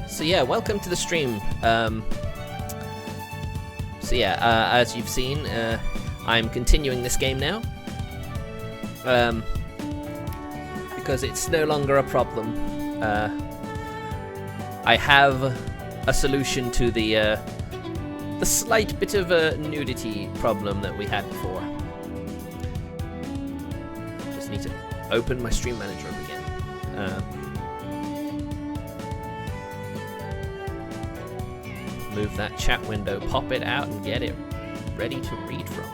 So yeah, welcome to the stream. As you've seen, I'm continuing this game now. Because it's no longer a problem. I have a solution to the slight bit of a nudity problem that we had before. Just need to open my stream manager up again. Move that chat window, pop it out, and get it ready to read from.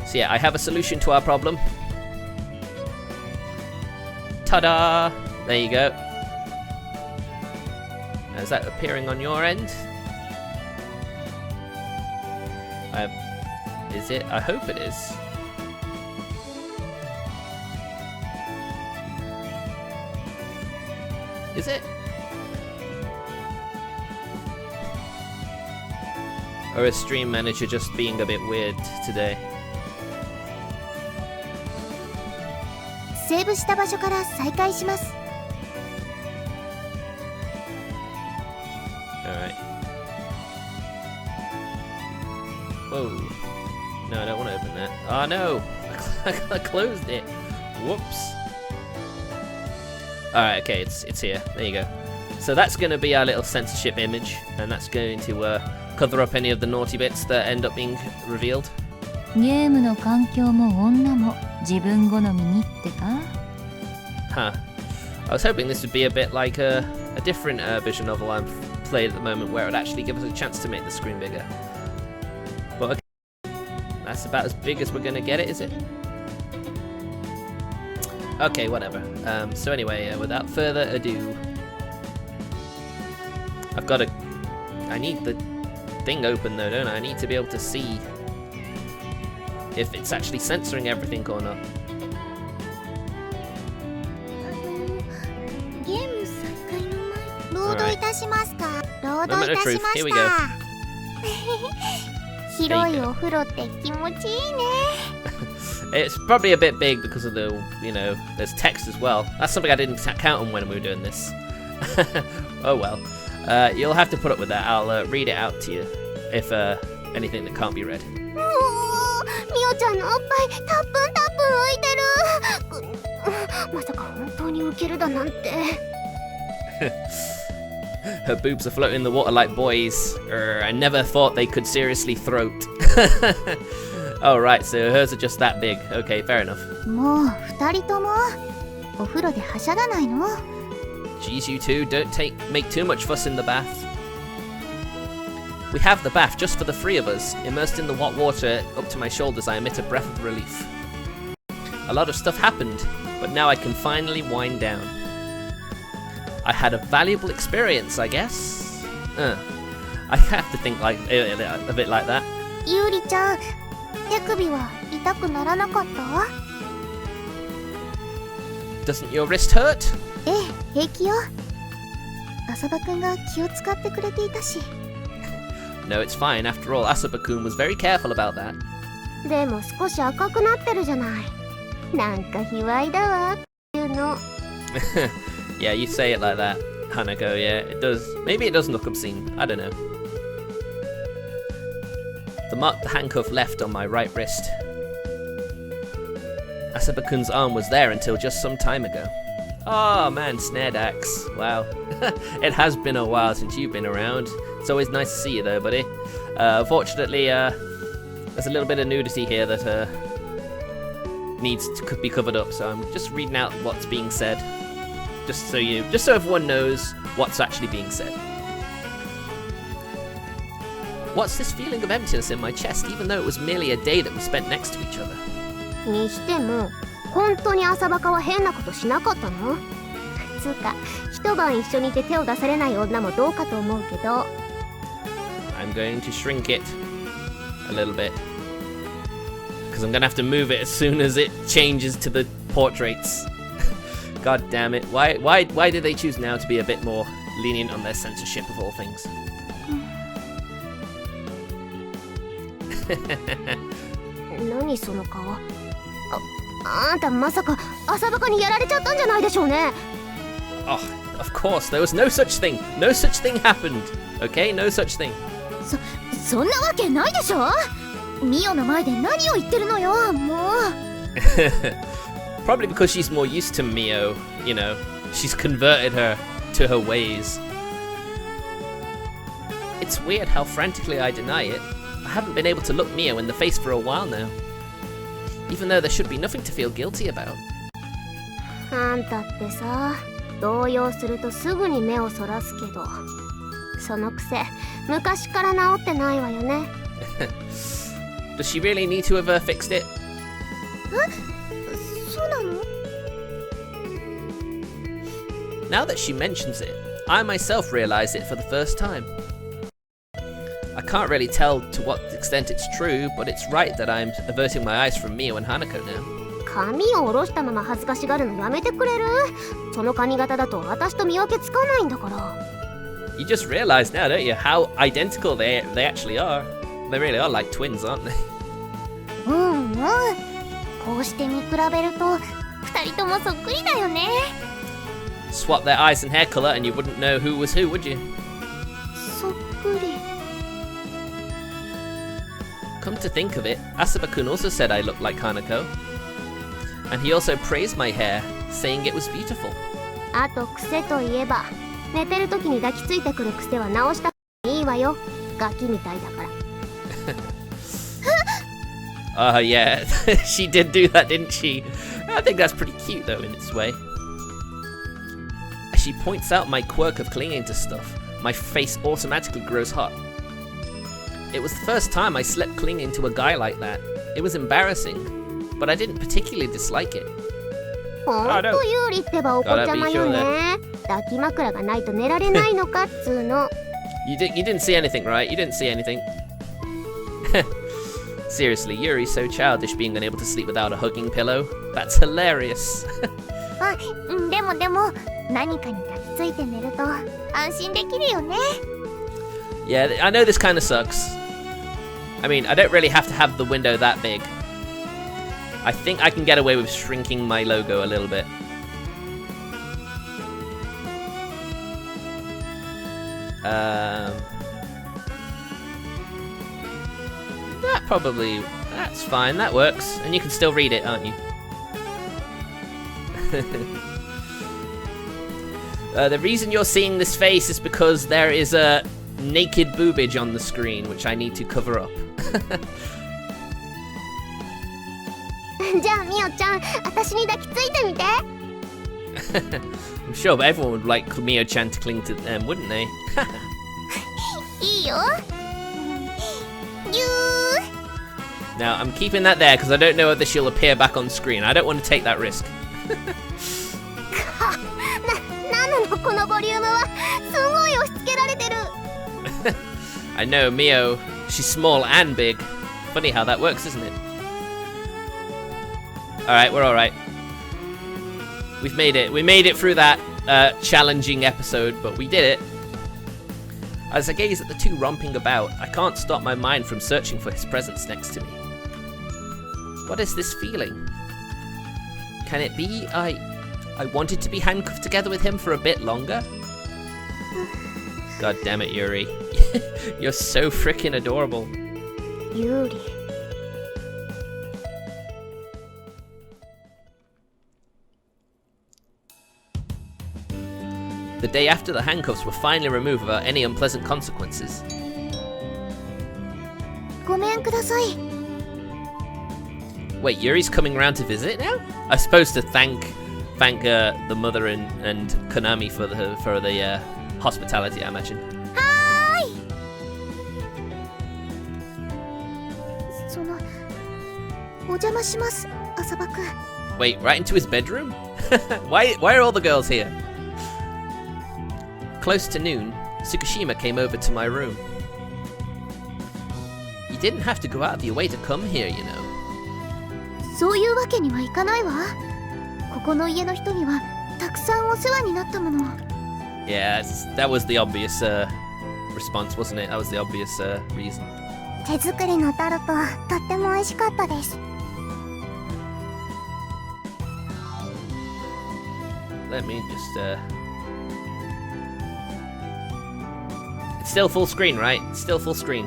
So yeah, I have a solution to our problem. Ta-da! There you go. Is that appearing on your end? Is it? I hope it is. Is it? Or is Stream Manager just being a bit weird today? Alright. Whoa. No, I don't want to open that. Oh no! I closed it. Whoops. Alright, okay, it's here. There you go. So that's going to be our little censorship image, and that's going to cover up any of the naughty bits that end up being revealed. Huh. I was hoping this would be a bit like a different visual novel I'm playing at the moment, where it would actually give us a chance to make the screen bigger. But okay, that's about as big as we're going to get it, is it? Okay, whatever. So anyway, without further ado, I need the thing open though, don't I? I need to be able to see if it's actually censoring everything or not. Alright. Moment of truth, here we go. It's probably a bit big because of the, there's text as well. That's something I didn't count on when we were doing this. Oh well. You'll have to put up with that. I'll read it out to you if anything that can't be read. Her boobs are floating in the water like boys. I never thought they could seriously throat. Oh right, so hers are just that big. Okay, fair enough. Jeez, you two, don't make too much fuss in the bath. We have the bath just for the three of us. Immersed in the hot water up to my shoulders, I emit a breath of relief. A lot of stuff happened, but now I can finally wind down. I had a valuable experience, I guess. I have to think like a bit like that. Yuri-chan, doesn't your wrist hurt? No, it's fine. After all, Asaba-kun was very careful about that. Yeah, you say it like that, Hanako. Yeah, it does. Maybe it does look obscene. I don't know. The mark the handcuff left on my right wrist. Asaba-kun's arm was there until just some time ago. Oh man, Snared Axe. Wow. It has been a while since you've been around. It's always nice to see you though, buddy. Fortunately, there's a little bit of nudity here that could be covered up, so I'm just reading out what's being said. Just so everyone knows what's actually being said. What's this feeling of emptiness in my chest, even though it was merely a day that we spent next to each other? I'm going to shrink it a little bit, because I'm gonna have to move it as soon as it changes to the portraits. God damn it! Why did they choose now to be a bit more lenient on their censorship of all things? 何その顔。あんたまさか浅バカにやられちゃったんじゃないでしょうね。Oh, of course, there was no such thing. No such thing happened. Okay, no such thing. そんなわけないでしょ。ミオの前で何を言ってるのよ、もう。Probably because she's more used to Mio, you know. She's converted her to her ways. It's weird how frantically I deny it. I haven't been able to look Mio in the face for a while now. Even though there should be nothing to feel guilty about. あんたってさ、動揺するとすぐに目をそらすけど、そのくせ昔から治ってないわよね。Does she really need to have fixed it? そうなの? Now that she mentions it, I myself realize it for the first time. I can't really tell to what extent it's true, but it's right that I'm averting my eyes from Mio and Hanako now. 髪を下ろしたまま恥ずかしがるのやめてくれる？その髪型だと私と見分けつかないんだから。You just realize now, don't you, how identical they actually are. They really are like twins, aren't they? うんうん。こうして見比べると二人ともそっくりだよね。Swap their eyes and hair color and you wouldn't know who was who, would you? そっくり。Come to think of it, Asaba-kun also said I looked like Hanako. And he also praised my hair, saying it was beautiful. あと癖といえば、寝てる時に抱きついてくる癖は直したらいいわよ。ガキみたいだから。Yeah, she did do that, didn't she? I think that's pretty cute though in its way. As she points out my quirk of clinging to stuff, my face automatically grows hot. It was the first time I slept clinging to a guy like that. It was embarrassing, but I didn't particularly dislike it. ほんとユーリってばお子ちゃまよね。抱き枕がないと寝られないのかっつーの。You didn't see anything, right? You didn't see anything. Seriously, Yuri's so childish being unable to sleep without a hugging pillow. That's hilarious. あ、でも何かに抱きついて寝ると安心できるよね。Yeah, I know this kind of sucks. I mean, I don't really have to have the window that big. I think I can get away with shrinking my logo a little bit. That's fine, that works. And you can still read it, aren't you? The reason you're seeing this face is because there is a naked boobage on the screen, which I need to cover up. じゃあミオちゃん、私に抱きついてみて。I'm sure, but everyone would like Mio-chan to cling to them, wouldn't they? いいよ。ぎゅー。 Now, I'm keeping that there because I don't know whether she'll appear back on screen. I don't want to take that risk. なのこのボリュームはすごい押し付けられてる。I know, Mio, she's small and big. Funny how that works, isn't it? Alright, we're alright. We've made it. We made it through that challenging episode, but we did it. As I gaze at the two romping about, I can't stop my mind from searching for his presence next to me. What is this feeling? Can it be I wanted to be handcuffed together with him for a bit longer? God damn it, Yuri. You're so freaking adorable. Yuri. The day after the handcuffs were finally removed without any unpleasant consequences. ごめんください。 Wait, Yuri's coming around to visit now? I suppose to thank the mother and Konami for the hospitality, I imagine. はーい。そのお邪魔します、浅場くん。 Wait, right into his bedroom? Why are all the girls here? Close to noon, Tsukushima came over to my room. You didn't have to go out of your way to come here, you know. そういうわけにはいかないわ。ここの家の人にはたくさんお世話になったもの。Yeah, that was the obvious response, wasn't it? That was the obvious reason. 手作りのタルトとっても美味しかったです。 Let me just It's still full screen, right? It's still full screen.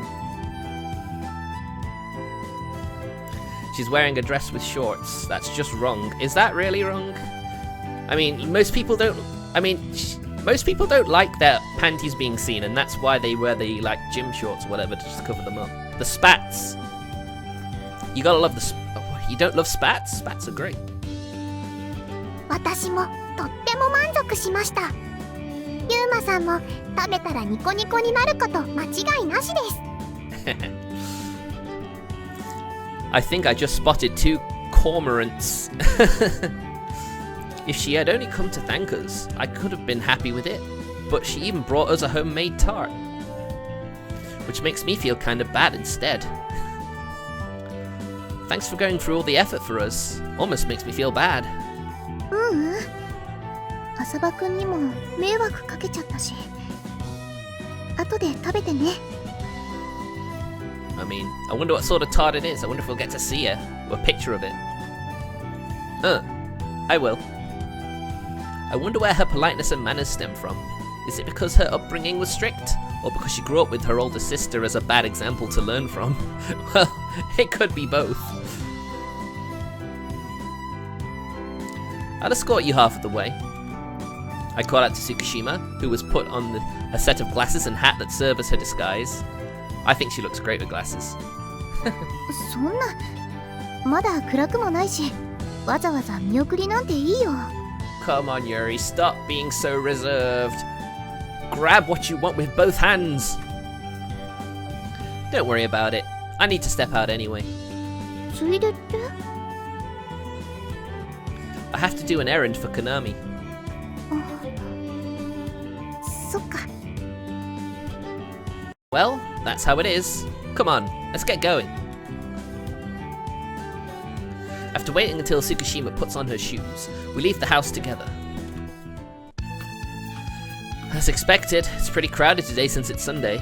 She's wearing a dress with shorts. That's just wrong. Is that really wrong? I mean, most people don't like their panties being seen, and that's why they wear the like gym shorts or whatever to just cover them up. The spats. You gotta love the you don't love spats? Spats are great. 私もとっても満足しました。ユーマさんも食べたらニコニコになること間違いなしです。I think I just spotted 2 cormorants. If she had only come to thank us, I could have been happy with it. But she even brought us a homemade tart. Which makes me feel kind of bad instead. Thanks for going through all the effort for us. Almost makes me feel bad. 浅場くんにも迷惑かけちゃったし。後で食べてね。I mean, I wonder what sort of tart it is. I wonder if we'll get to see her. Or a picture of it. I will. I wonder where her politeness and manners stem from. Is it because her upbringing was strict? Or because she grew up with her older sister as a bad example to learn from? Well, it could be both. I'll escort you half of the way. I call out to Tsukushima, who was put on a set of glasses and hat that serve as her disguise. I think she looks great with glasses. そんな、まだ暗くもないし、わざわざ見送りなんていいよ。Come on, Yuri, stop being so reserved. Grab what you want with both hands. Don't worry about it. I need to step out anyway. ついでって？ I have to do an errand for Konami. そっか。Well, that's how it is. Come on, let's get going. After waiting until Tsukushima puts on her shoes, we leave the house together. As expected, it's pretty crowded today since it's Sunday.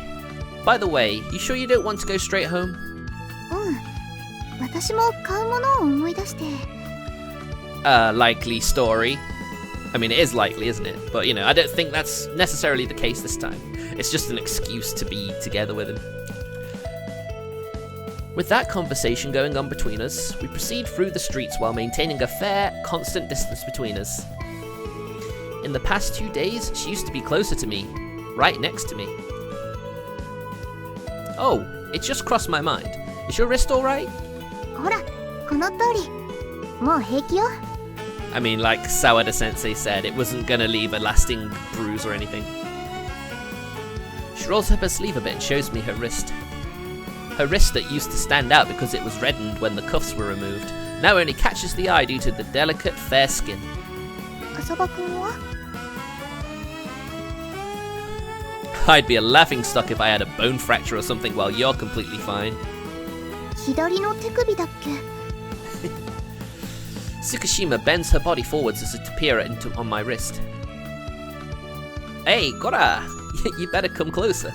By the way, you sure you don't want to go straight home? 私も買うものを思い出して。Likely story. I mean, it is likely, isn't it? But, you know, I don't think that's necessarily the case this time. It's just an excuse to be together with him. With that conversation going on between us, we proceed through the streets while maintaining a fair, constant distance between us. In the past 2 days, she used to be closer to me, right next to me. Oh, it just crossed my mind. Is your wrist alright? ほら、この通り。もう平気よ。I mean, like Sawada Sensei said, it wasn't gonna leave a lasting bruise or anything. She rolls up her sleeve a bit and shows me her wrist. Her wrist that used to stand out because it was reddened when the cuffs were removed, now only catches the eye due to the delicate, fair skin. 浅場くんは？ I'd be a laughingstock if I had a bone fracture or something while you're completely fine. 左の手首だっけ？ Tsukushima bends her body forwards as it appears on my wrist. Hey, Gora! You better come closer.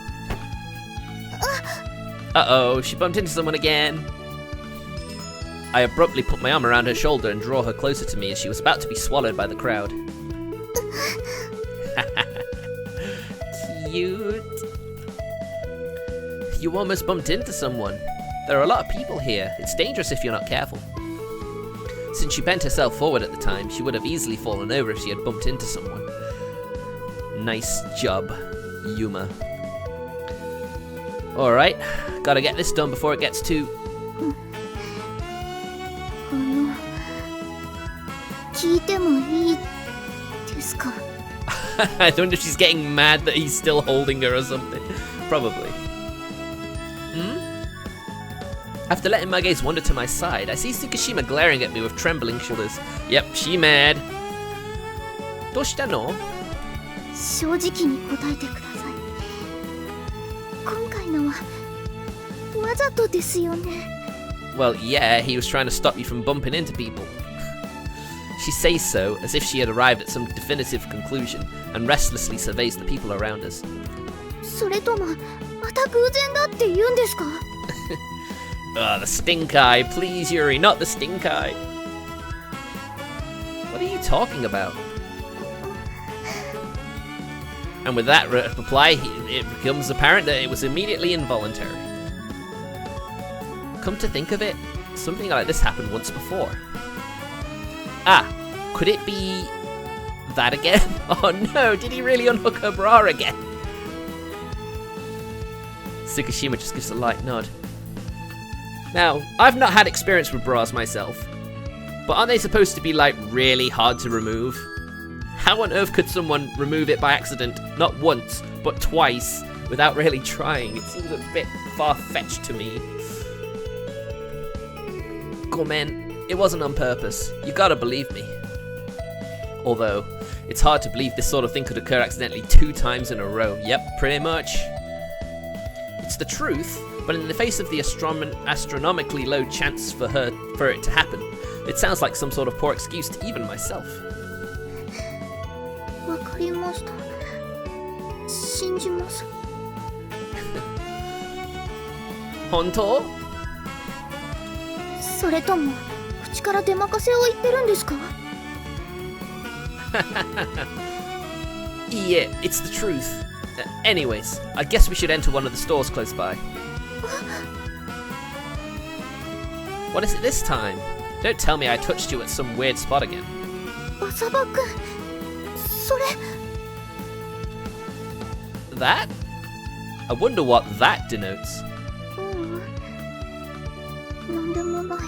Uh-oh, she bumped into someone again. I abruptly put my arm around her shoulder and draw her closer to me as she was about to be swallowed by the crowd. Cute. You almost bumped into someone. There are a lot of people here. It's dangerous if you're not careful. Since she bent herself forward at the time, she would have easily fallen over if she had bumped into someone. Nice job, Yuma. Alright, gotta get this done before it gets too... 聞いてもいいですか? I wonder if she's getting mad that he's still holding her or something. Probably. After letting my gaze wander to my side, I see Tsukushima glaring at me with trembling shoulders. Yep, she mad. どうしたの? 正直に答えてください。今回のはわざとですよね? Well, yeah, he was trying to stop you from bumping into people. She says so, as if she had arrived at some definitive conclusion, and restlessly surveys the people around us. それともまた偶然だって言うんですか? The stink eye. Please, Yuri, not the stink eye. What are you talking about? And with that reply, it becomes apparent that it was immediately involuntary. Come to think of it, something like this happened once before. Could it be that again? Oh no, did he really unhook her bra again? Tsukishima just gives a light nod. Now, I've not had experience with bras myself, but aren't they supposed to be like really hard to remove? How on earth could someone remove it by accident, not once, but twice, without really trying? It seems a bit far-fetched to me. Gomen, it wasn't on purpose. You gotta believe me. Although, it's hard to believe this sort of thing could occur accidentally 2 times in a row. Yep, pretty much. It's the truth, but in the face of the astronomically low chance for it to happen, it sounds like some sort of poor excuse to even myself. わかりました。信じます。本当？それとも口から出まかせを言ってるんですか？Yeah, it's the truth. Anyways, I guess we should enter one of the stores close by. What is it this time? Don't tell me I touched you at some weird spot again. 浅葉くん、それ。That? I wonder what that denotes. なんでもない。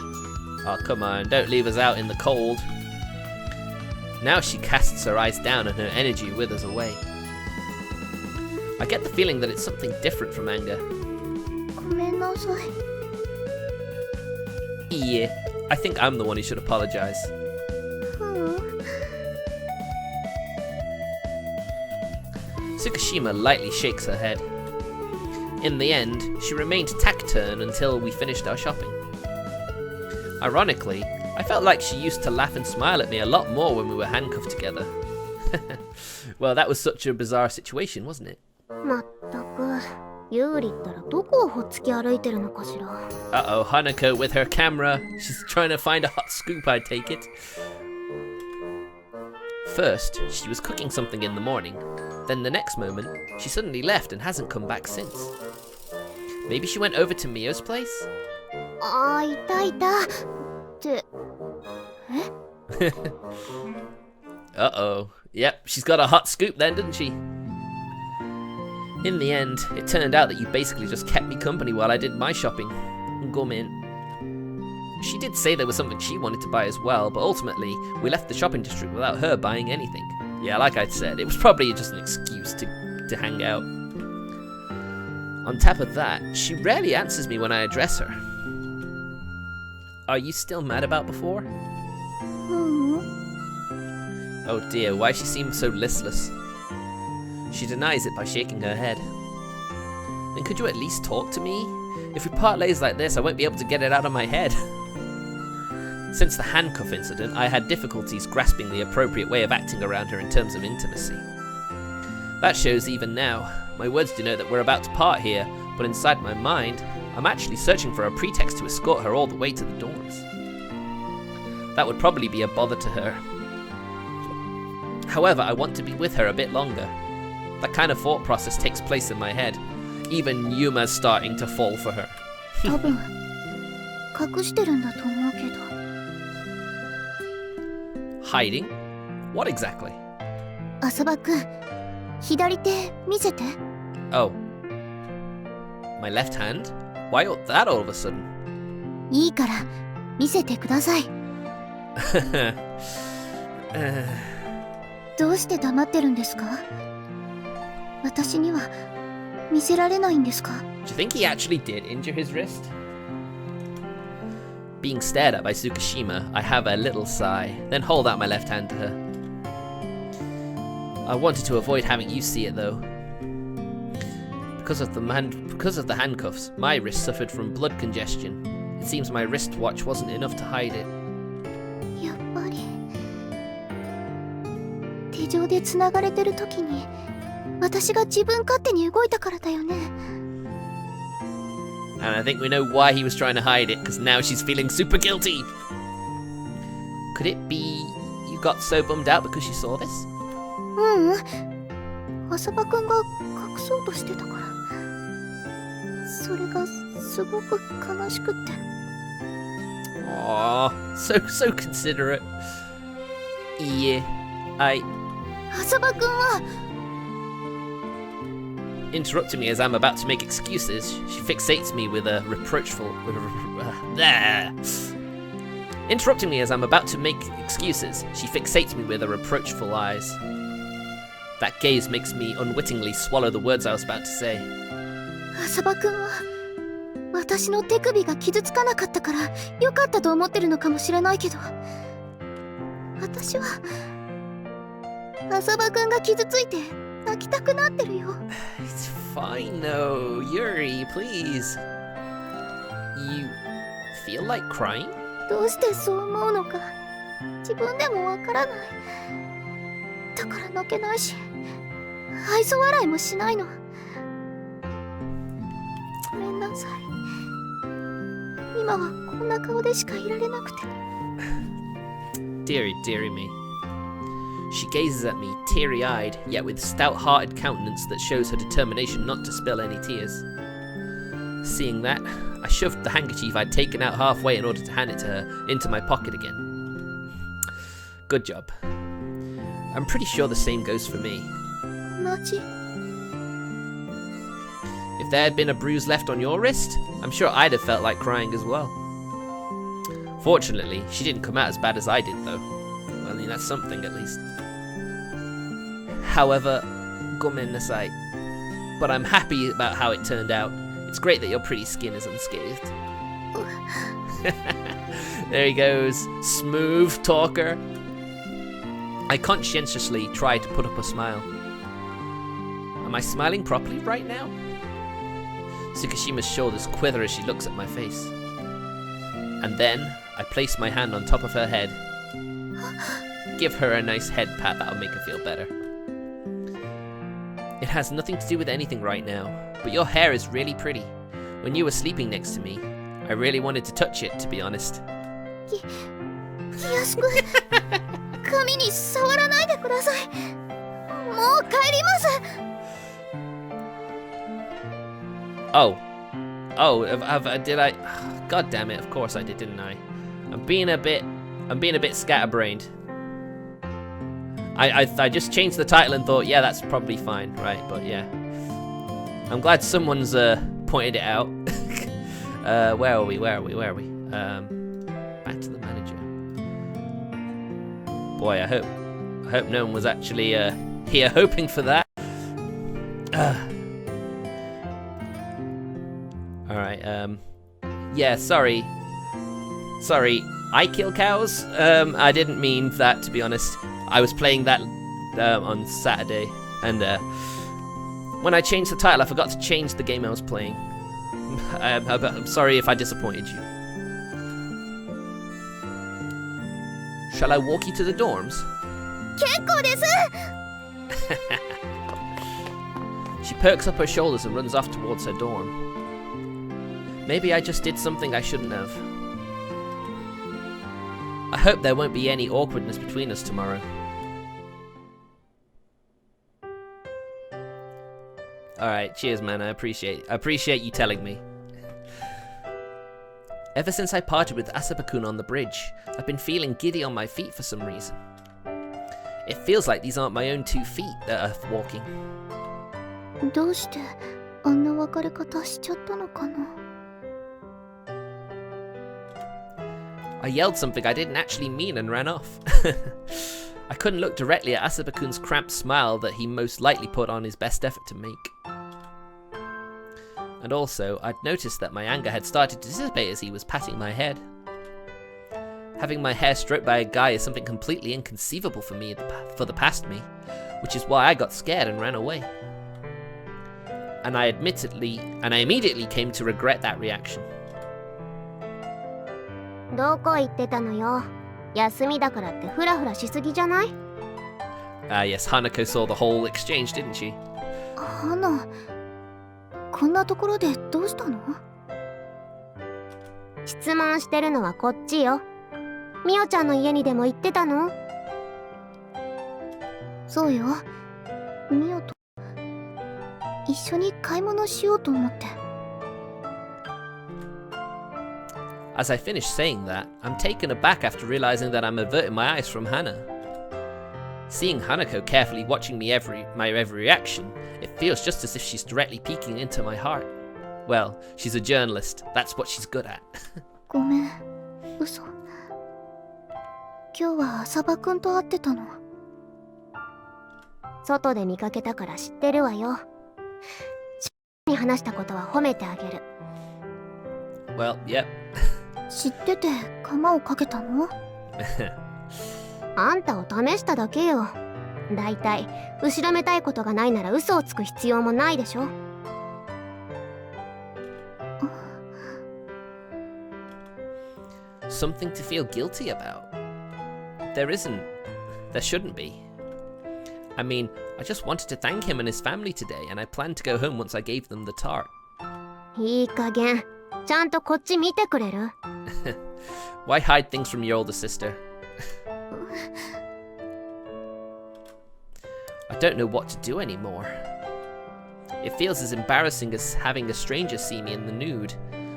Oh, come on, don't leave us out in the cold. Now she casts her eyes down and her energy withers away. I get the feeling that it's something different from anger. ごめんなさい。Yeah, I think I'm the one who should apologize. Tsukishima lightly shakes her head. In the end, she remained taciturn until we finished our shopping. Ironically, I felt like she used to laugh and smile at me a lot more when we were handcuffed together. Well, that was such a bizarre situation, wasn't it? まったく、ユーリったらどこをほっつき歩いてるのかしら。Uh-oh, Hanako with her camera. She's trying to find a hot scoop, I take it. First, she was cooking something in the morning. Then the next moment, she suddenly left and hasn't come back since. Maybe she went over to Mio's place? いたいた。って、え？ Uh-oh. Yep, she's got a hot scoop then, didn't she? In the end, it turned out that you basically just kept me company while I did my shopping. Gomen. She did say there was something she wanted to buy as well, but ultimately, we left the shopping district without her buying anything. Yeah, like I said, it was probably just an excuse to hang out. On top of that, she rarely answers me when I address her. Are you still mad about before? Oh dear, why she seems so listless? She denies it by shaking her head. Then could you at least talk to me? If we part ways like this, I won't be able to get it out of my head. Since the handcuff incident, I had difficulties grasping the appropriate way of acting around her in terms of intimacy. That shows even now. My words denote that we're about to part here, but inside my mind, I'm actually searching for a pretext to escort her all the way to the doors. That would probably be a bother to her. However, I want to be with her a bit longer. That kind of thought process takes place in my head. Even Yuma's starting to fall for her. 多分隠してるんだと思うけど。Hiding? What exactly? 浅葉くん、左手見せて。Oh. My left hand? Why that all of a sudden? いいから見せてください。どうして黙ってるんですか？私には見せられないんですか？ Do you think he actually did injure his wrist? Being stared at by Tsukishima, I have a little sigh, then hold out my left hand to her. I wanted to avoid having you see it though. Because of the handcuffs, my wrist suffered from blood congestion. It seems my wristwatch wasn't enough to hide it. やっぱり手錠でつながれてる時に私が自分勝手に動いたからだよね。And I think we know why he was trying to hide it, because now she's feeling super guilty. Could it be you got so bummed out because you saw this? 浅場くんが隠そうとしてたから。それがすごく悲しくって。Aww, so considerate. Yeah, 浅場くんは Interrupting me as I'm about to make excuses, she fixates me with a reproachful... Interrupting me as I'm about to make excuses, she fixates me with her reproachful eyes. That gaze makes me unwittingly swallow the words I was about to say. 浅場くんは私の手首が傷つかなかったから良かったと思ってるのかもしれないけど、私は浅場くんが傷ついて泣きたくなってるよ。It's fine, no, Yuri, please. You feel like crying? どうしてそう思うのか自分でもわからない。だから泣けないし、愛想笑いもしないの。ごめんなさい。今はこんな顔でしかいられなくて。Dearie, dearie me. She gazes at me, teary-eyed, yet with stout-hearted countenance that shows her determination not to spill any tears. Seeing that, I shoved the handkerchief I'd taken out halfway in order to hand it to her into my pocket again. Good job. I'm pretty sure the same goes for me. 同じ。If there had been a bruise left on your wrist, I'm sure I'd have felt like crying as well. Fortunately, she didn't come out as bad as I did, though. Well, I mean, that's something at least. However, gomennasai. But I'm happy about how it turned out. It's great that your pretty skin is unscathed. There he goes, smooth talker. I conscientiously try to put up a smile. Am I smiling properly right now? Tsukishima's shoulders quiver as she looks at my face. And then, I place my hand on top of her head. Give her a nice head pat, that'll make her feel better. It has nothing to do with anything right now, but your hair is really pretty. When you were sleeping next to me, I really wanted to touch it, to be honest. 安く髪に触らないでください。もう帰ります。Oh, did I? God damn it! Of course I did, didn't I? I'm being a bit scatterbrained. I just changed the title and thought, yeah, that's probably fine, right? But yeah, I'm glad someone's pointed it out. Where are we? Back to the manager. Boy, I hope no one was actually here hoping for that. Alright, yeah, sorry, I kill cows? I didn't mean that, to be honest. I was playing that on Saturday, and when I changed the title, I forgot to change the game I was playing. I'm sorry if I disappointed you. Shall I walk you to the dorms? 結構です。 She perks up her shoulders and runs off towards her dorm. Maybe I just did something I shouldn't have. I hope there won't be any awkwardness between us tomorrow. Alright, cheers man, I appreciate you telling me. Ever since I parted with Asaba-kun on the bridge, I've been feeling giddy on my feet for some reason. It feels like these aren't my own 2 feet that are walking. どうしてあんな別れ方しちゃったのかな。I yelled something I didn't actually mean and ran off. I couldn't look directly at Asaba-kun's cramped smile that he most likely put on his best effort to make. And also, I'd noticed that my anger had started to dissipate as he was patting my head. Having my hair stroked by a guy is something completely inconceivable for me, for the past me, which is why I got scared and ran away. And I immediately came to regret that reaction. どこ行ってたのよ。休みだからってフラフラしすぎじゃない？ Yes, Hanako saw the whole exchange, didn't she? 花、こんなところでどうしたの？質問してるのはこっちよ。みおちゃんの家にでも行ってたの？そうよ。みおと一緒に買い物しようと思って。As I finish saying that, I'm taken aback after realizing that I'm averting my eyes from Hana. Seeing Hanako carefully watching my every reaction, it feels just as if she's directly peeking into my heart. Well, she's a journalist. That's what she's good at. ごめん、嘘。今日は浅場くんと会ってたの。外で見かけたから知ってるわよ。に話したことは褒めてあげる。Well, yep. 知ってて釜をかけたの？あんたを試しただけよ。だいたい後ろめたいことがないなら嘘をつく必要もないでしょ。Something to feel guilty about? There isn't. There shouldn't be. I mean, I just wanted to thank him and his family today, and I planned to go home once I gave them the tart. いい加減、ちゃんとこっち見てくれる？ Why hide things from your older sister? I don't know what to do anymore. It feels as embarrassing as having a stranger see me in the nude.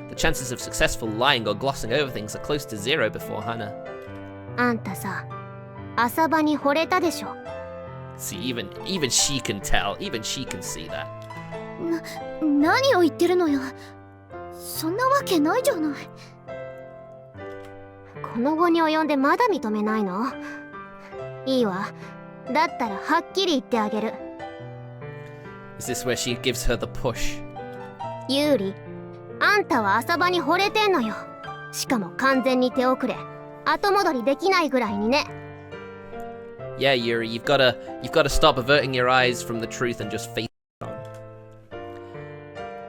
The chances of successful lying or glossing over things are close to zero before Hana. あんたさ、浅場に惚れたでしょ。See, even she can tell. Even she can see that. 何を言ってるのよ。そんなわけないじゃない。この後に及んでまだ認めないの？いいわ。だったらはっきり言ってあげる。Is this where she gives her the push? ユーリ、あんたは浅場に惚れてんのよ。しかも完全に手遅れ。後戻りできないぐらいにね。Yeah, Yuri, you've got to stop averting your eyes from the truth and just face it on.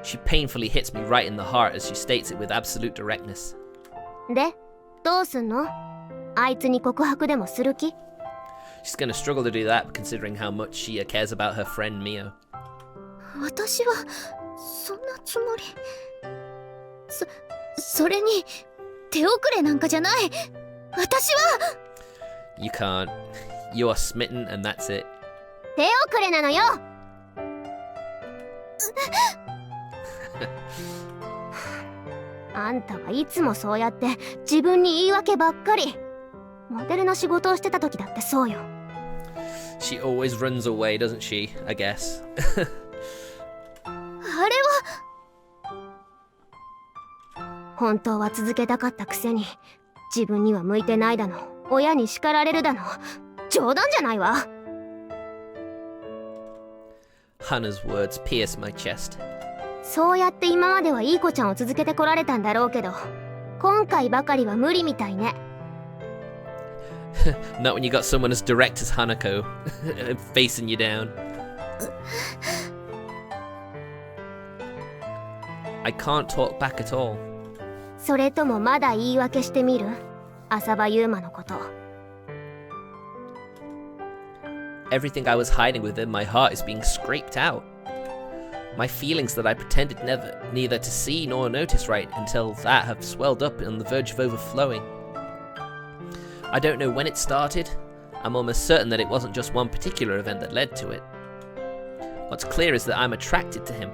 She painfully hits me right in the heart as she states it with absolute directness. で、どうすんの？あいつに告白でもする気？ She's gonna struggle to do that considering how much she cares about her friend Mio. 私はそんなつもり。それに手遅れなんかじゃない。私は You can't. You are smitten and that's it. 手遅れなのよ。あんたはいつもそうやって自分に言い訳ばっかり。モデルの仕事をしてた時だってそうよ。She always runs away, doesn't she? I guess. あれは本当は続けたかったくせに自分には向いてないだの、親に叱られるだの、冗談じゃないわ。 Hana's words pierce my chest. そうやって今まではいい子ちゃんを続けてこられたんだろうけど、今回ばかりは無理みたいね。Not when you got someone as direct as Hanako facing you down. I can't talk back at all. それともまだ言い訳してみる？浅場ユーマのこと。Everything I was hiding within my heart is being scraped out. My feelings that I pretended neither to see nor notice right until that have swelled up on the verge of overflowing. I don't know when it started. I'm almost certain that it wasn't just one particular event that led to it. What's clear is that I'm attracted to him.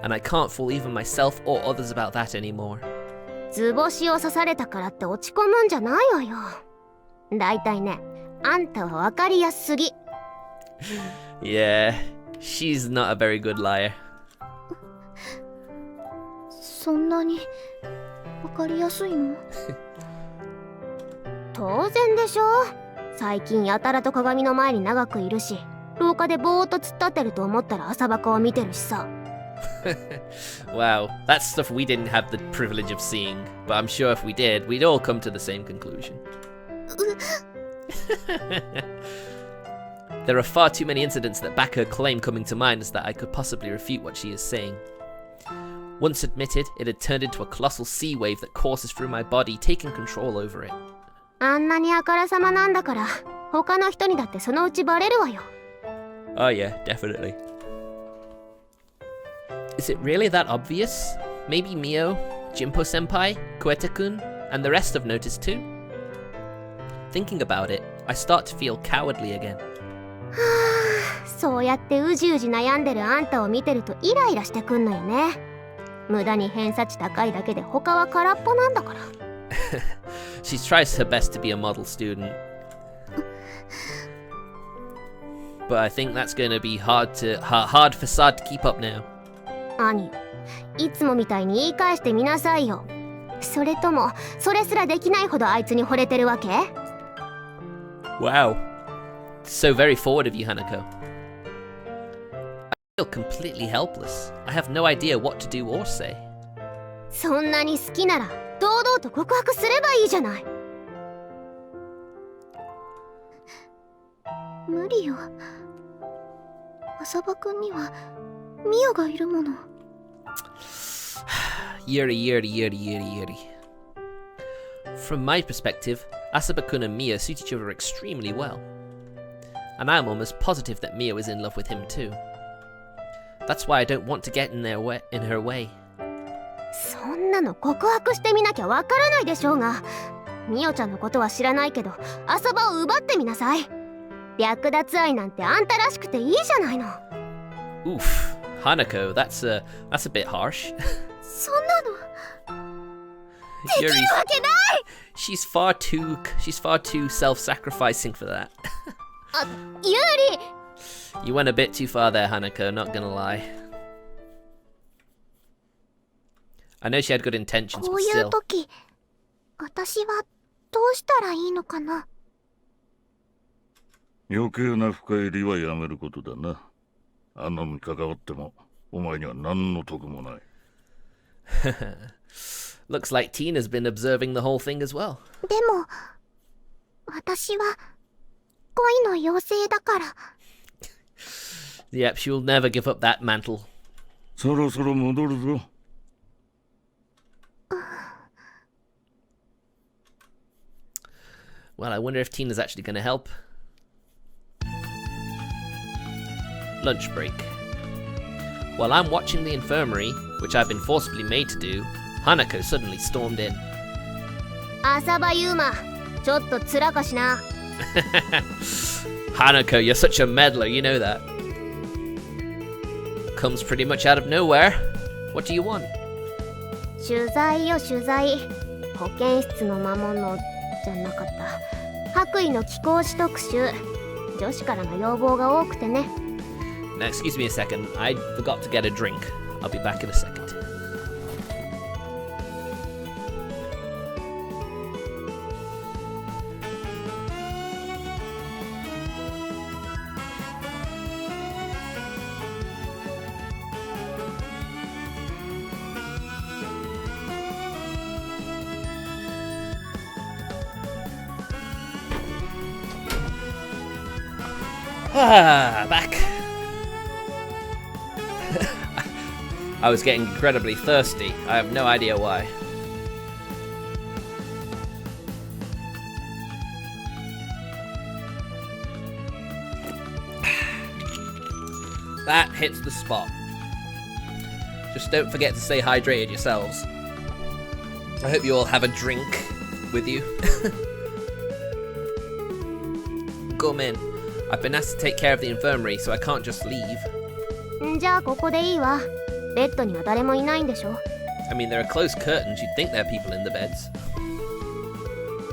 And I can't fool even myself or others about that anymore. 図星を刺されたからって落ち込むんじゃないわよ。だいたいね、あんたは分かりやすすぎ。Yeah, she's not a very good liar. そんなに分かりやすいの？当然でしょ。最近やたらと鏡の前に長くいるし、廊下でぼーっと突っ立ってると思ったら浅場を見てるしさ。Wow, that's stuff we didn't have the privilege of seeing, but I'm sure if we did, we'd all come to the same conclusion. There are far too many incidents that back her claim coming to mind as that I could possibly refute what she is saying. Once admitted, it had turned into a colossal sea wave that courses through my body, taking control over it. あんなにあからさまなんだから、他の人にだってそのうちバレるわよ。Oh yeah, definitely. Is it really that obvious? Maybe Mio, Jinpo-senpai, Koete-kun, and the rest have noticed too. Thinking about it, I start to feel cowardly again. そうやってうじうじ悩んでるあんたを見てるとイライラしてくんのよね。無駄に偏差値高いだけで他は空っぽなんだから。She tries her best to be a model student. But I think that's going to be hard facade to keep up now. 兄、いつもみたいに言い返してみなさいよ。それとも、それすらできないほどあいつに惚れてるわけ？ Wow. So very forward of you, Hanako. I feel completely helpless. I have no idea what to do or say. そんなに好きなら堂々と告白すればいいじゃない。無理よ。浅葉くんにはミオがいるもの。Yuri. From my perspective, Asaba-kun and Mia suit each other extremely well. And I'm almost positive that Mia is in love with him too. That's why I don't want to get in her way. そんなの告白してみなきゃわからないでしょうが、ミオちゃんのことは知らないけど、浅葉を奪ってみなさい。略奪愛なんてあんたらしくていいじゃないの。Oof, Hanako, that's a bit harsh. そんなのできるわけない。She's far too self-sacrificing for that. あ、ユーリ。You went a bit too far there, Hanako, not gonna lie. I know she had good intentions, こ but ういう still. 時、私はどうしたらいいのかな。余計な深入りはやめることだな。あんなのに関わっても、お前には何の得もない。Looks like Tina's been observing the whole thing as well. でも、私は恋の妖精だから。Yep, she'll never give up that mantle. そろそろ戻るぞ。Well, I wonder if Tina's actually going to help. Lunch break. While I'm watching the infirmary, which I've been forcibly made to do, Hanako suddenly stormed in. 浅葉ユーマ、ちょっとつらかしな。Hanako, you're such a meddler, you know that. Comes pretty much out of nowhere. What do you want? 取材よ取材。保健室の魔物じゃなかった。白衣の貴公子特集。女子からの要望が多くてね。Now, excuse me a second. I forgot to get a drink. I'll be back in a second. Back. I was getting incredibly thirsty. I have no idea why. That hits the spot. Just don't forget to stay hydrated yourselves. I hope you all have a drink with you. Come in. I've been asked to take care of the infirmary, so I can't just leave. じゃあここでいいわ。ベッドには誰もいないんでしょ。I mean, there are closed curtains. You'd think there are people in the beds.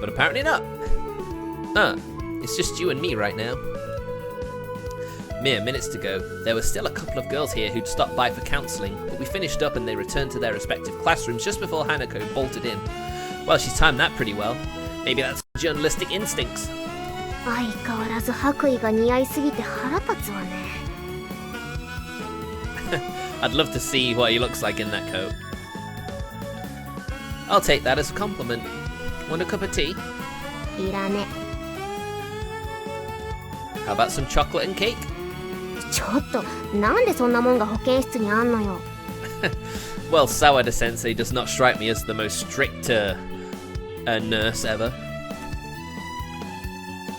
But apparently not. It's just you and me right now. Mere minutes to go, there were still a couple of girls here who'd stopped by for counselling, but we finished up and they returned to their respective classrooms just before Hanako bolted in. Well, she's timed that pretty well. Maybe that's journalistic instincts. 相変わらず白衣が似合いすぎて腹立つわね。I'd love to see what he looks like in that coat. I'll take that as a compliment. Want a cup of tea? いらね。How about some chocolate and cake? ちょっと、なんでそんなもんが保健室にあんのよ。Well, Sawada Sensei does not strike me as the most strict nurse ever.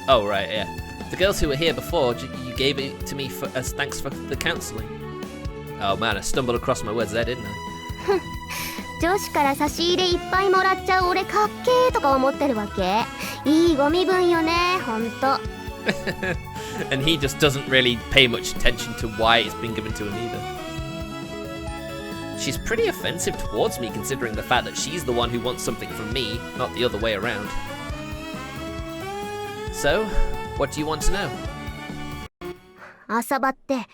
Oh, right, yeah. The girls who were here before, you gave it to me as thanks for the counselling. Oh man, I stumbled across my words there, didn't I? 女子から差し入れいっぱいもらっちゃう俺かっけーとか思ってるわけ。いいご身分よね、ほんと。And he just doesn't really pay much attention to why it's been given to him either. She's pretty offensive towards me considering the fact that she's the one who wants something from me, not the other way around. So, what do you want to know? 浅場って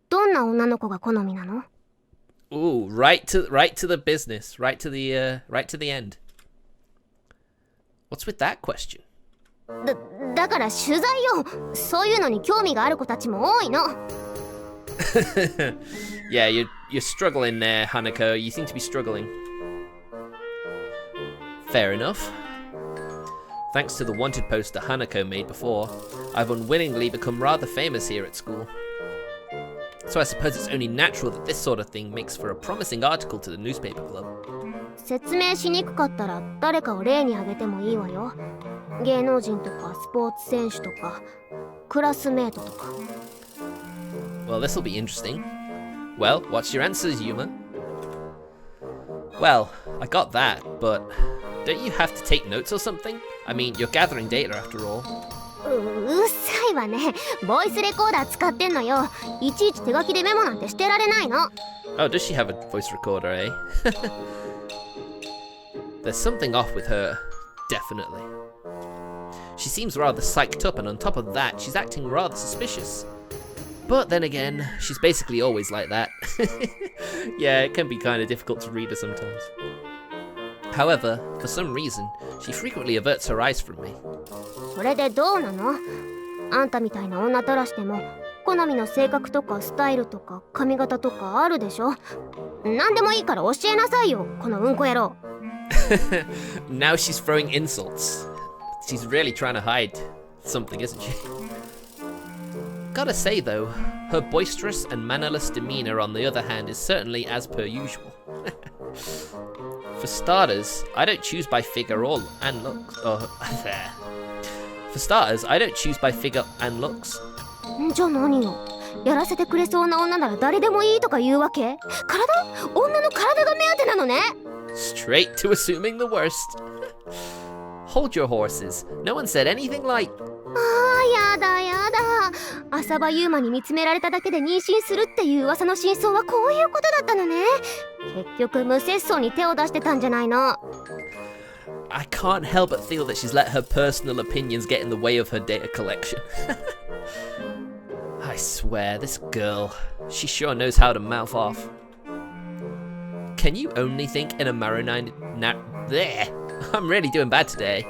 どんな女の子が好みなの？ Ooh, right to the business, right to the end. What's with that question? だから取材よ。そういうのに興味がある子たちも多いの。Yeah, you're struggling there, Hanako. You seem to be struggling. Fair enough. Thanks to the wanted poster Hanako made before, I've unwillingly become rather famous here at school. So I suppose it's only natural that this sort of thing makes for a promising article to the newspaper club. 説明しにくかったら誰かを例に挙げてもいいわよ。芸能人とかスポーツ選手とかクラスメートとか。Well, this'll be interesting. Well, what's your answers, Yuma? Well, I got that, but don't you have to take notes or something? I mean, you're gathering data after all. うっさいわね。ボイスレコーダー使ってんのよ。いちいち手書きでメモなんてしてられないの。Oh, does she have a voice recorder, eh? There's something off with her, definitely. She seems rather psyched up, and on top of that, she's acting rather suspicious. But then again, she's basically always like that. Yeah, it can be kind of difficult to read her sometimes. However, for some reason, she frequently averts her eyes from me. それでどうなの？あんたみたいな女たらしでも好みの性格とかスタイルとか髪型とかあるでしょ？何でもいいから教えなさいよ、このうんこ野郎。Now she's throwing insults. She's really trying to hide something, isn't she? Gotta say though, her boisterous and mannerless demeanor on the other hand is certainly as per usual. For starters, I don't choose by figure and looks. There. For starters, I don't choose by figure and looks. じゃあ何よ？やらせてくれそうな女なら誰でもいいとか言うわけ？女の体が目当てなのね。Straight to assuming the worst. Hold your horses. No one said anything like. やだやだ。浅場ユーマに見つめられただけで妊娠するっていう噂の真相はこういうことだったのね。結局無節操に手を出してたんじゃないの。I can't help but feel that she's let her personal opinions get in the way of her data collection. I swear, this girl, she sure knows how to mouth off. Can you only think in a there? I'm really doing bad today.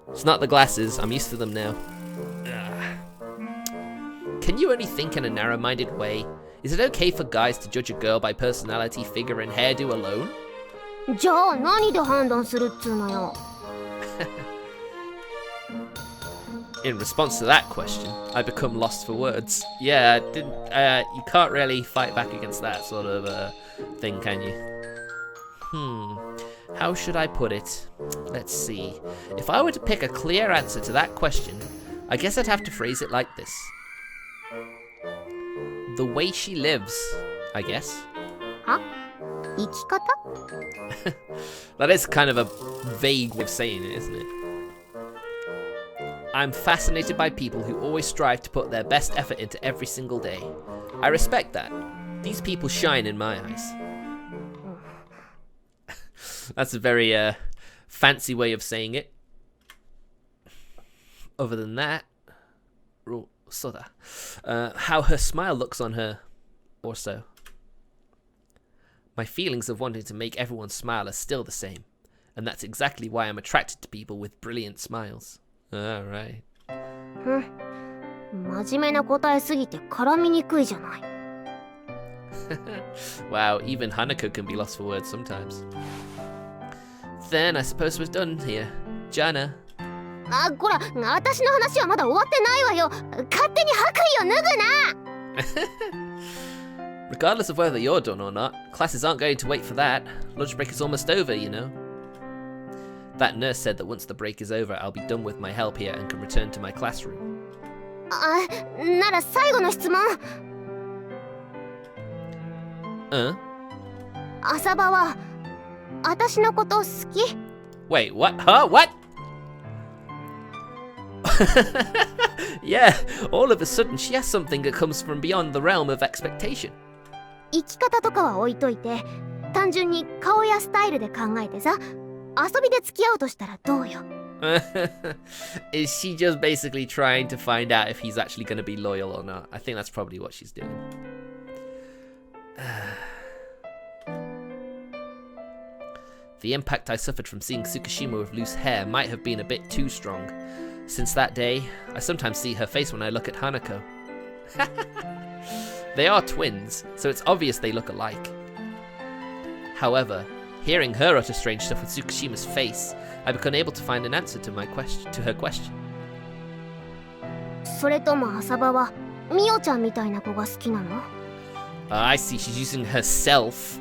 It's not the glasses, I'm used to them now. Can you only think in a narrow-minded way? Is it okay for guys to judge a girl by personality, figure, and hairdo alone? じゃあ何で判断するっつうのよ。In response to that question, I become lost for words. Yeah, you can't really fight back against that sort of thing, can you? How should I put it? Let's see. If I were to pick a clear answer to that question, I guess I'd have to phrase it like this. The way she lives, I guess. は？生き方？ That is kind of a vague way of saying it, isn't it? I'm fascinated by people who always strive to put their best effort into every single day. I respect that. These people shine in my eyes. That's a very fancy way of saying it. Other than that, how her smile looks on her, or so. My feelings of wanting to make everyone smile are still the same, and that's exactly why I'm attracted to people with brilliant smiles. Alright. 真面目な答えすぎて絡みにくいじゃない。Wow, even Hanako can be lost for words sometimes. Then I suppose we're done here. Jana. こら、私の話はまだ終わってないわよ。勝手に白衣を脱ぐな。Regardless of whether you're done or not, classes aren't going to wait for that. Lunch break is almost over, you know. That nurse said that once the break is over, I'll be done with my help here and can return to my classroom. なら最後の質問。浅場は私のこと好き？ Wait, what? Huh? What? Yeah, all of a sudden she has something that comes from beyond the realm of expectation. 生き方とかは置いといて、単純に顔やスタイルで考えてさ、遊びで付き合うとしたらどうよ？ Is she just basically trying to find out if he's actually going to be loyal or not? I think that's probably what she's doing. The impact I suffered from seeing Tsukishima with loose hair might have been a bit too strong. Since that day, I sometimes see her face when I look at Hanako. They are twins, so it's obvious they look alike. However, hearing her utter strange stuff with Tsukishima's face, I become unable to find an answer to her question. それとも浅場はミオちゃんみたいな子が好きなの？ I see, she's using herself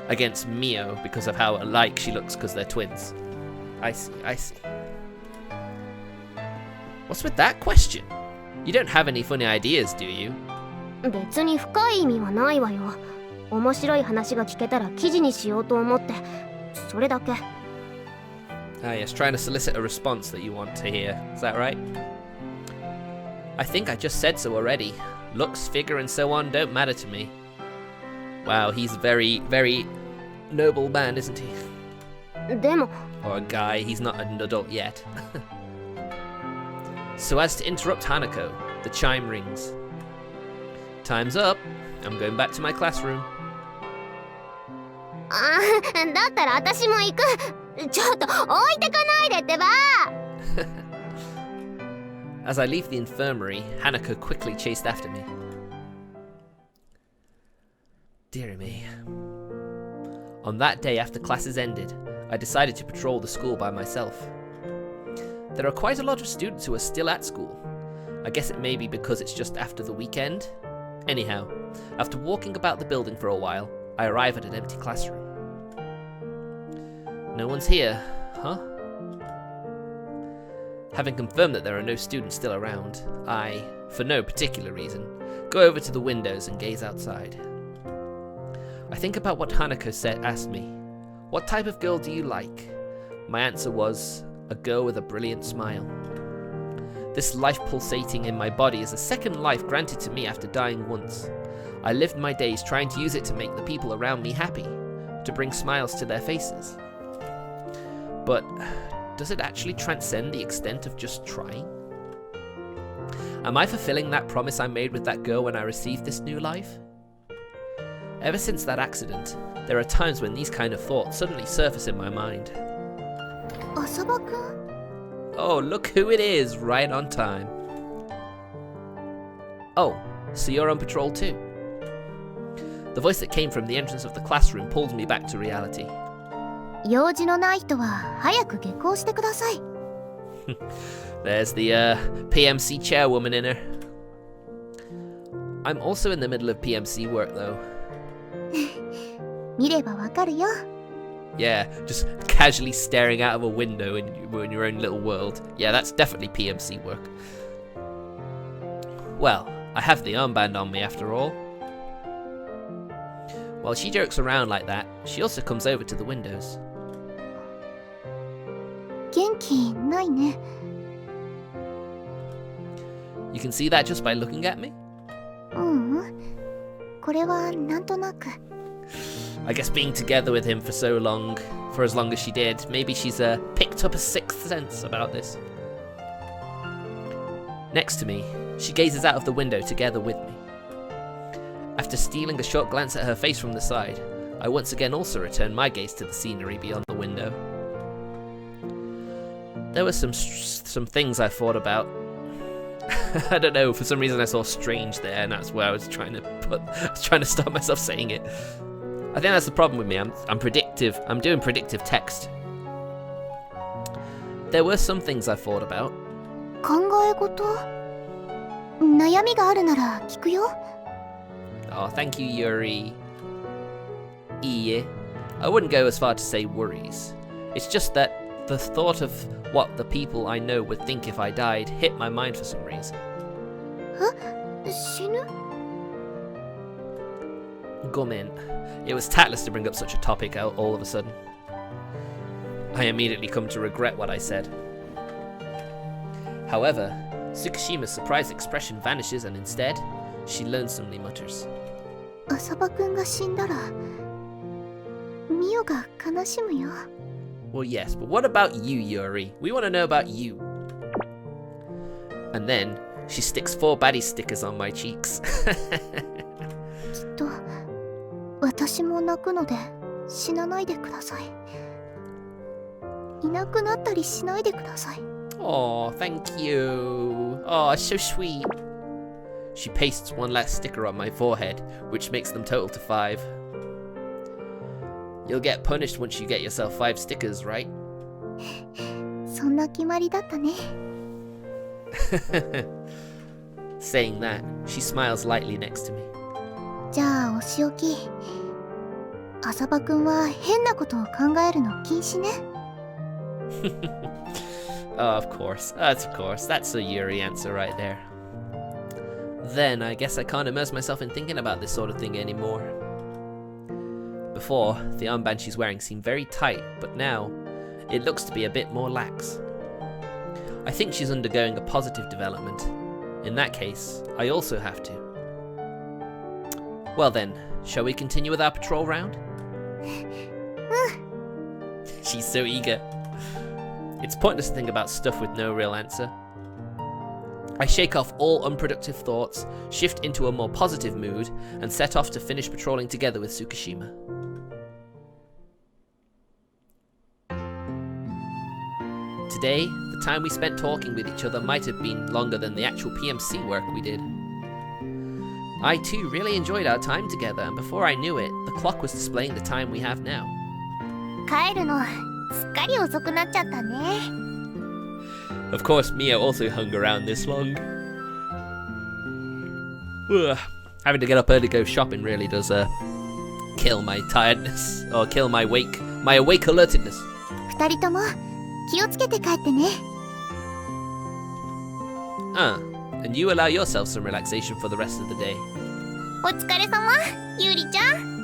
against Mio because of how alike she looks because they're twins. I see. What's with that question? You don't have any funny ideas, do you? 別に深い意味はないわよ。面白い話が聞けたら記事にしようと思って、それだけ。Ah yes, trying to solicit a response that you want to hear. Is that right? I think I just said so already. Looks, figure and so on don't matter to me. Wow, he's a very, very noble man, isn't he? でも、 Or a guy, he's not an adult yet. So as to interrupt Hanako, the chime rings. Time's up. I'm going back to my classroom. だったら私も行く。ちょっと置いてかないでってば。As I leave the infirmary, Hanako quickly chased after me. Dear me. On that day after classes ended, I decided to patrol the school by myself. There are quite a lot of students who are still at school. I guess it may be because it's just after the weekend. Anyhow, after walking about the building for a while, I arrive at an empty classroom. No one's here, huh? Having confirmed that there are no students still around, I, for no particular reason, go over to the windows and gaze outside. I think about what Hanako asked me. What type of girl do you like? My answer was, a girl with a brilliant smile. This life pulsating in my body is a second life granted to me after dying once. I lived my days trying to use it to make the people around me happy, to bring smiles to their faces. But does it actually transcend the extent of just trying? Am I fulfilling that promise I made with that girl when I received this new life? Ever since that accident, there are times when these kind of thoughts suddenly surface in my mind. 浅場くん？ Oh, look who it is, right on time. Oh, so you're on patrol too? The voice that came from the entrance of the classroom pulled me back to reality. 用事のない人は早く下校してください。There's the PMC chairwoman in her. I'm also in the middle of PMC work though. 見ればわかるよ。 Yeah, just casually staring out of a window in your own little world. Yeah, that's definitely PMC work. Well, I have the armband on me after all. While she jokes around like that, she also comes over to the windows. 元気ないね。 You can see that just by looking at me? これはなんとなく。 I guess being together with him for as long as she did, maybe she's picked up a sixth sense about this. Next to me, she gazes out of the window together with me. After stealing a short glance at her face from the side, I once again also return my gaze to the scenery beyond the window. There were some things I thought about. I don't know, for some reason I saw strange there, and that's where I was trying to stop myself saying it. I think that's the problem with me. I'm predictive. I'm doing predictive text. There were some things I thought about. 考え事？悩みがあるなら聞くよ。 Oh, thank you, Yuri. I wouldn't go as far to say worries. It's just that the thought of what the people I know would think if I died hit my mind for some reason. 死ぬ？ Gomen. It was tactless to bring up such a topic all of a sudden. I immediately come to regret what I said. However, Tsukishima's surprised expression vanishes and instead, she lonesomely mutters. 浅葉くんが死んだらミオが悲しむよ。 Well, yes, but what about you, Yuri? We want to know about you. And then, she sticks 4 baddie stickers on my cheeks. きっと私も泣くので死なないでください。いなくなったりしないでください。 Oh, thank you. Oh, so sweet. She pastes 1 last sticker on my forehead, which makes them total to 5. You'll get punished once you get yourself 5 stickers, right? そんな決まりだったね。 Saying that, she smiles lightly next to me. じゃあお仕置き。浅葉くんは変なことを考えるの禁止ね。Oh, of course. Of course. That's a Yuri answer right there. Then, I guess I can't immerse myself in thinking about this sort of thing anymore. Before, the armband she's wearing seemed very tight, but now, it looks to be a bit more lax. I think she's undergoing a positive development. In that case, I also have to. Well then, shall we continue with our patrol round? She's so eager. It's pointless to think about stuff with no real answer. I shake off all unproductive thoughts, shift into a more positive mood, and set off to finish patrolling together with Tsukishima. Today, the time we spent talking with each other might have been longer than the actual PMC work we did. I too really enjoyed our time together, and before I knew it, the clock was displaying the time we have now. 帰るのすっかり遅くなっちゃったね。 Of course, Mio also hung around this long. Ugh. Having to get up early to go shopping really does kill my tiredness, or kill my awake alertedness. 二人とも気をつけて帰ってね。 And you allow yourself some relaxation for the rest of the day. お疲れ様、ゆりちゃん。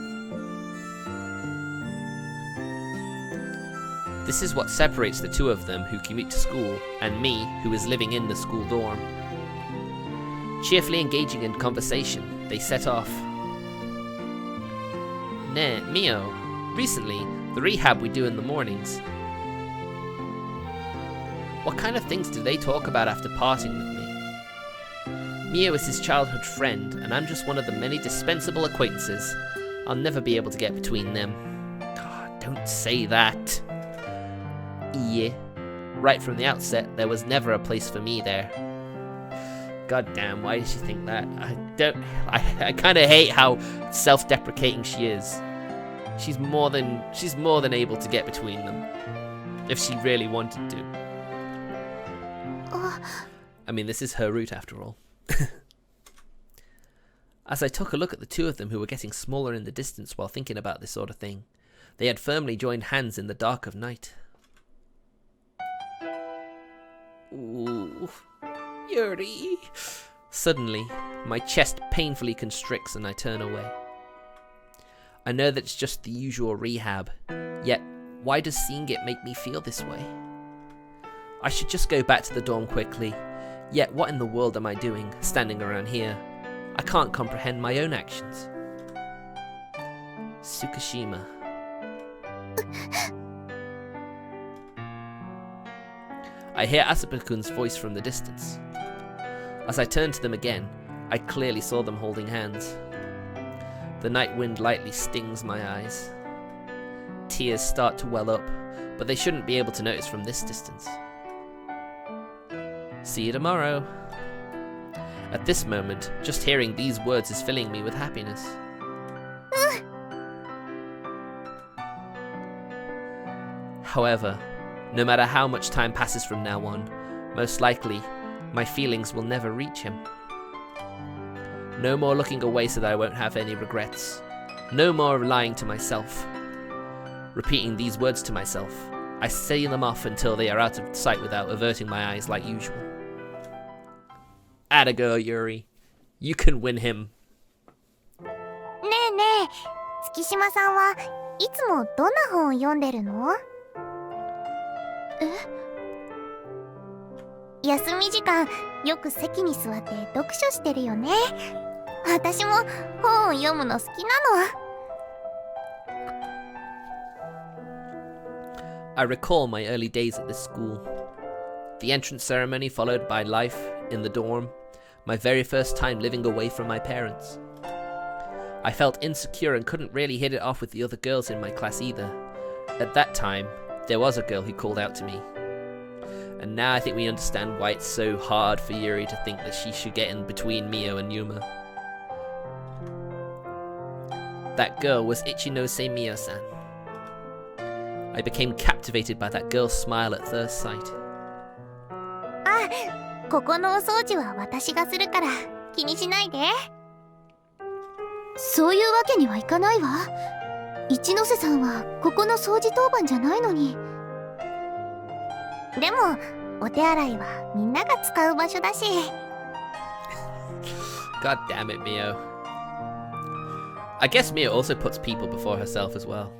This is what separates the two of them who commute to school, and me, who is living in the school dorm. Cheerfully engaging in conversation, they set off. Mio, recently, the rehab we do in the mornings. What kind of things do they talk about after parting with me? Mio is his childhood friend, and I'm just one of the many dispensable acquaintances. I'll never be able to get between them. God, don't say that. Yeah, right from the outset, there was never a place for me there. God damn, why did she think that? I kind of hate how self-deprecating she is. She's more than able to get between them, if she really wanted to. I mean, this is her route after all. As I took a look at the two of them who were getting smaller in the distance while thinking about this sort of thing, they had firmly joined hands in the dark of night. Ooh, Yuri. Suddenly, my chest painfully constricts and I turn away. I know that it's just the usual rehab, yet why does seeing it make me feel this way? I should just go back to the dorm quickly, yet what in the world am I doing, standing around here? I can't comprehend my own actions. Tsukishima. I hear Asapa-kun's voice from the distance. As I turn to them again, I clearly saw them holding hands. The night wind lightly stings my eyes. Tears start to well up, but they shouldn't be able to notice from this distance. See you tomorrow. At this moment, just hearing these words is filling me with happiness. However, no matter how much time passes from now on, most likely, my feelings will never reach him. No more looking away so that I won't have any regrets. No more lying to myself. Repeating these words to myself, I say them off until they are out of sight without averting my eyes like usual. Atta girl, Yuri. You can win him. ねえねえ、月島さんはいつもどんな本を読んでるの？休み時間よく席に座って読書してるよね。私も本を読むの好きなの。I recall my early days at this school. The entrance ceremony followed by life in the dorm, my very first time living away from my parents. I felt insecure and couldn't really hit it off with the other girls in my class either. At that time, there was a girl who called out to me. And now I think we understand why it's so hard for Yuri to think that she should get in between Mio and Yuma. That girl was Ichinose Mio-san. I became captivated by that girl's smile at first sight. あ、ここのお掃除は私がするから気にしないで。そういうわけにはいかないわ。一ノ瀬さんはここの掃除当番じゃないのに。でもお手洗いはみんなが使う場所だし。God damn it, Mio. I guess Mio also puts people before herself as well.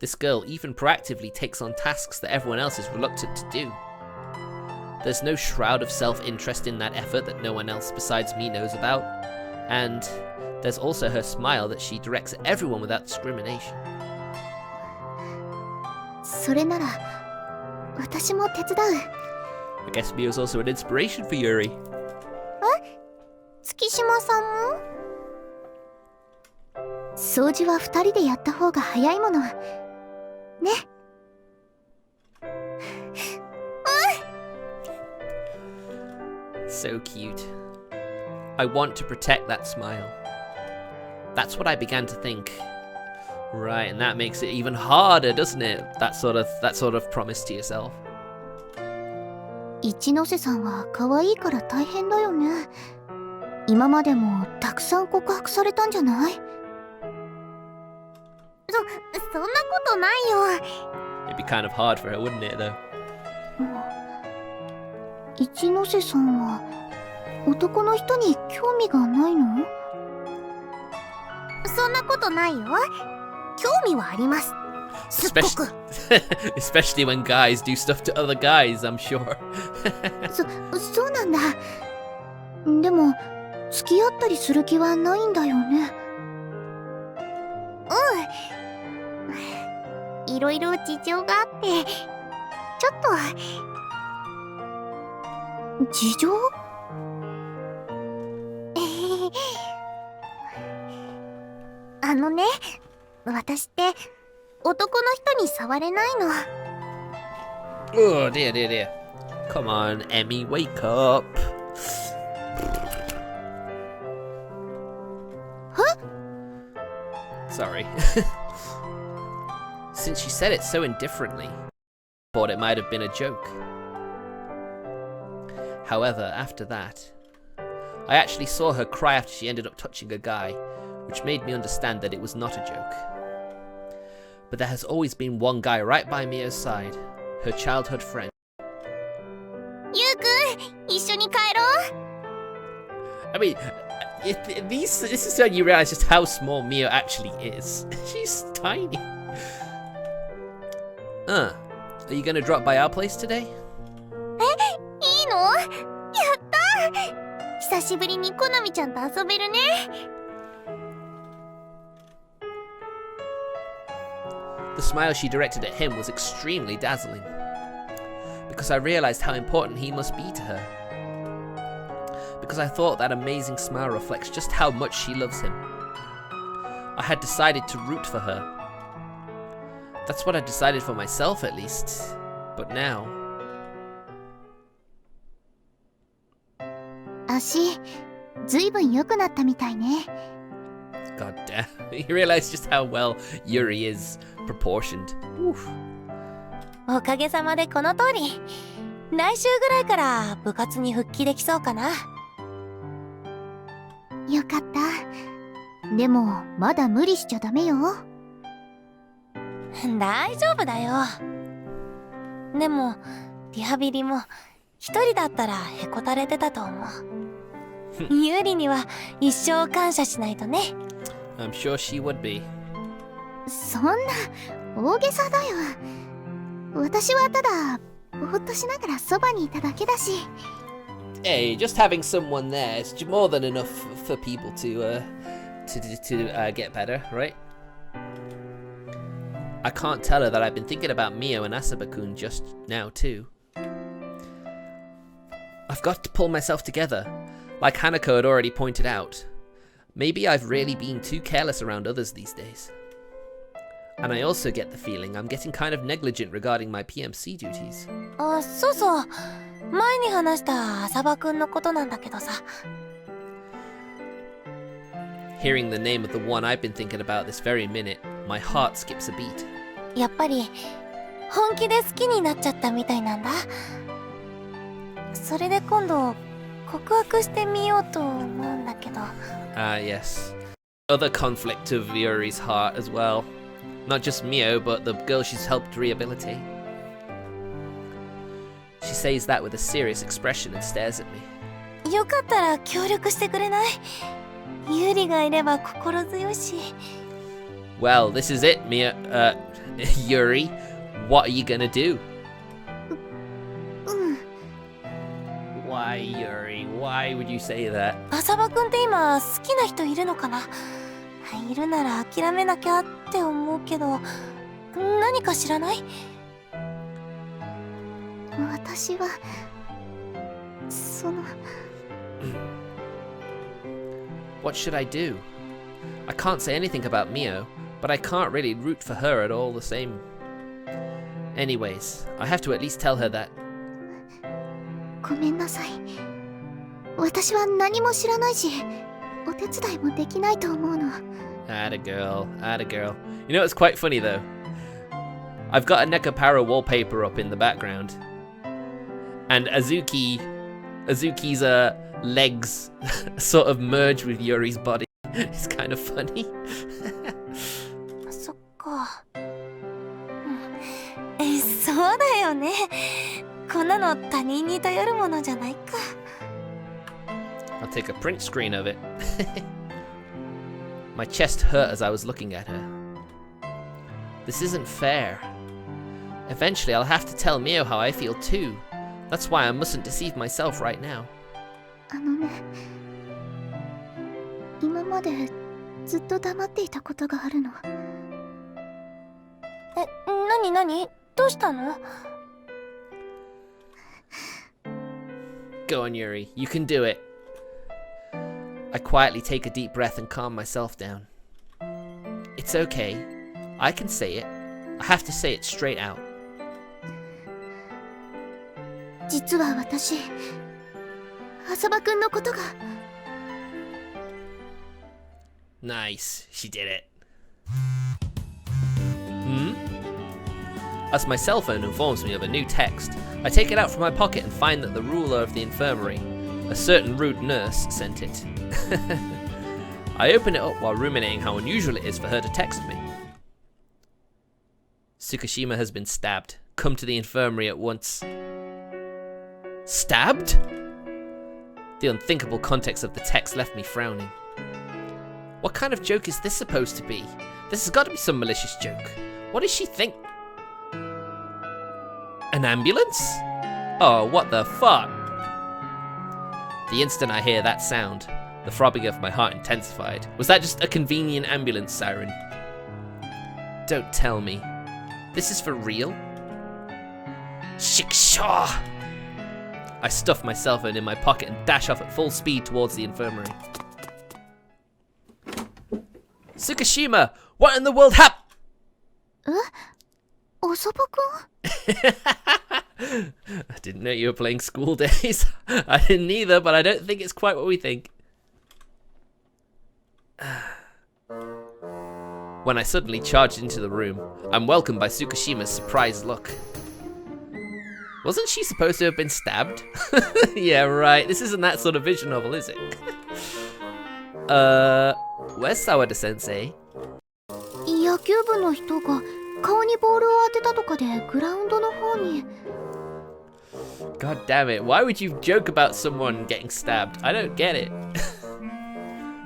This girl even proactively takes on tasks that everyone else is reluctant to do. There's no shroud of self-interest in that effort that no one else besides me knows about. And there's also her smile that she directs at everyone without discrimination. それなら私も手伝う。I guess Mio's also an inspiration for Yuri. 月島さんも？掃除は2人でやった方が早いもの。ね。So cute. I want to protect that smile. That's what I began to think. Right, and that makes it even harder, doesn't it? That sort of promise to yourself. 一ノ瀬さんは可愛いから大変だよね。今までもたくさん告白されたんじゃない？そんなことないよ。It'd be kind of hard for her, wouldn't it, though? 一ノ瀬さんは男の人に興味がないの？そんなことないよ。興味はあります。すっごく。Especially when guys do stuff to other guys, I'm sure. そうなんだ。でも付き合ったりする気はないんだよね。いろいろ事情があってちょっと。事情？あのね、私って男の人に触れないの。Oh dear, dear, dear. Come on, Emmy, wake up. Huh? Sorry. Since she said it so indifferently, I thought it might have been a joke. However, after that, I actually saw her cry after she ended up touching a guy, which made me understand that it was not a joke. But there has always been one guy right by Mio's side, her childhood friend. ゆうくん、一緒に帰ろう。I mean, this is when you realize just how small Mio actually is. She's tiny. Are you gonna drop by our place today? いいの？やった！久しぶりにコナミちゃんと遊べるね。The smile she directed at him was extremely dazzling, because I realized how important he must be to her. Because I thought that amazing smile reflects just how much she loves him. I had decided to root for her. That's what I decided for myself, at least. But now... 足、ずいぶん良くなったみたいね。God damn. You realize just how well Yuri is proportioned. Oof. おかげさまでこの通り。来週ぐらいから部活に復帰できそうかな。よかった。でもまだ無理しちゃダメよ。大丈夫だよ。でもリハビリも一人だったらへこたれてたと思う。ユーリには一生感謝しないとね。I'm sure she would be. そんな大げさだよ。私はただぼーっとしながらそばにいただけだし。Hey, just having someone there is more than enough for people to get better, right? I can't tell her that I've been thinking about Mio and Asaba-kun just now too. I've got to pull myself together, like Hanako had already pointed out. Maybe I've really been too careless around others these days. And I also get the feeling I'm getting kind of negligent regarding my PMC duties. あ、そうそう。前に話した浅場くんのことなんだけどさ。Hearing the name of the one I've been thinking about this very minute, my heart skips a beat. やっぱり本気で好きになっちゃったみたいなんだ。それで今度告白してみようと思うんだけど。Ah, yes. Other conflict of Yuri's heart as well. Not just Mio, but the girl she's helped rehabilitate. She says that with a serious expression and stares at me. よかったら協力してくれない？ユリがいれば心強いし。Well, this is it, Yuri. What are you gonna do? Why, Yuri? Why would you say that? 浅場くんって今好きな人いるのかな？いるなら諦めなきゃって思うけど、何か知らない？私はその。What should I do? I can't say anything about Mio, but I can't really root for her at all the same. Anyways, I have to at least tell her that. ごめんなさい。私は何も知らないし、お手伝いもできないと思うの。Atta girl, atta girl. You know what's quite funny though? I've got a Nekopara wallpaper up in the background, and Azuki's legs sort of merge with Yuri's body. It's kind of funny. そっか。そうだよね。こんなの他人に頼るものじゃないか。I'll take a print screen of it. My chest hurt as I was looking at her. This isn't fair. Eventually I'll have to tell Mio how I feel too. That's why I mustn't deceive myself right now. あのね、今までずっと黙っていたことがあるの。なにどうしたの？ Go on, Yuri. You can do it. I quietly take a deep breath and calm myself down. It's okay. I can say it. I have to say it straight out. 実は私、浅場くんのことが。Nice. She did it. As my cell phone informs me of a new text, I take it out from my pocket and find that the ruler of the infirmary, a certain rude nurse, sent it. I open it up while ruminating how unusual it is for her to text me. Tsukishima has been stabbed. Come to the infirmary at once. Stabbed? The unthinkable context of the text left me frowning. What kind of joke is this supposed to be? This has got to be some malicious joke. What does she think? An ambulance? Oh, what the fuck? The instant I hear that sound, the throbbing of my heart intensified. Was that just a convenient ambulance siren? Don't tell me. This is for real? Shikshaw! I stuff my cell phone in my pocket and dash off at full speed towards the infirmary. Tsukishima! What in the world happened? 浅場くん？ I didn't know you were playing School Days. I didn't either, but I don't think it's quite what we think. When I suddenly charged into the room, I'm welcomed by Tsukishima's surprised look. Wasn't she supposed to have been stabbed? Yeah, right. This isn't that sort of visual novel, is it? Where's Sawada-sensei? 野球部の人が顔にボールを当てたとかでグラウンドの方に。 God damn it, why would you joke about someone getting stabbed? I don't get it.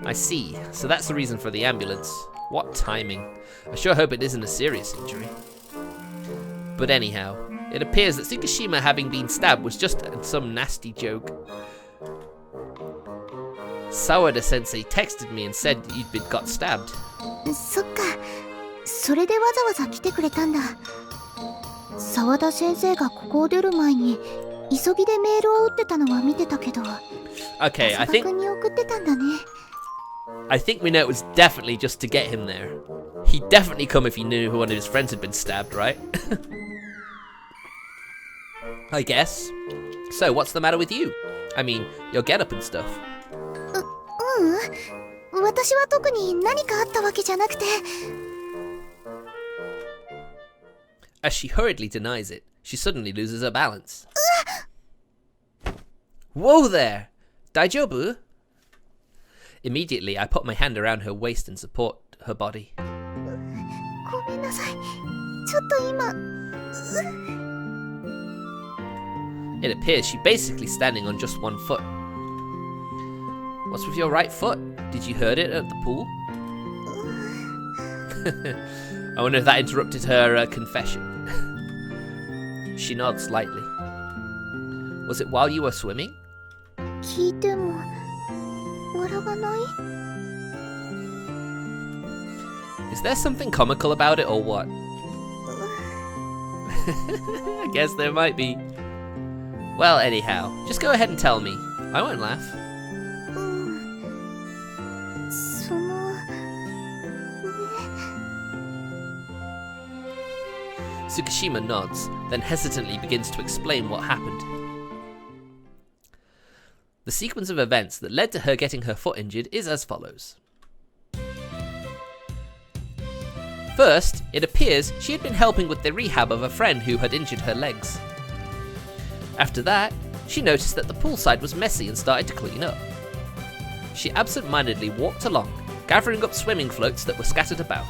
I see, so that's the reason for the ambulance. What timing. I sure hope it isn't a serious injury. But anyhow, it appears that Tsukishima having been stabbed was just some nasty joke. Sawada-sensei texted me and said you'd got stabbed. そっか、それでわざわざ来てくれたんだ。沢田先生がここを出る前に急ぎでメールを打ってたのは見てたけど、 Okay, I 浅田君に送ってたんだね。think we know it was definitely just to get him there. He'd definitely come if he knew one of his friends had been stabbed, right? I guess. So, what's the matter with you? I mean, your getup and stuff. 私は特に何かあったわけじゃなくて。As she hurriedly denies it, she suddenly loses her balance. Whoa there! Daijoubu? Immediately, I put my hand around her waist and support her body. ごめんなさい。ちょっと今。It appears she's basically standing on just one foot. What's with your right foot? Did you hurt it at the pool? I wonder if that interrupted her confession. She nods slightly. Was it while you were swimming? 聞いても笑わない？ Is there something comical about it or what? I guess there might be. Well, anyhow, just go ahead and tell me. I won't laugh. そのね。 Tsukishima nods, then hesitantly begins to explain what happened. The sequence of events that led to her getting her foot injured is as follows. First, it appears she had been helping with the rehab of a friend who had injured her legs. After that, she noticed that the poolside was messy and started to clean up. She absent-mindedly walked along, gathering up swimming floats that were scattered about.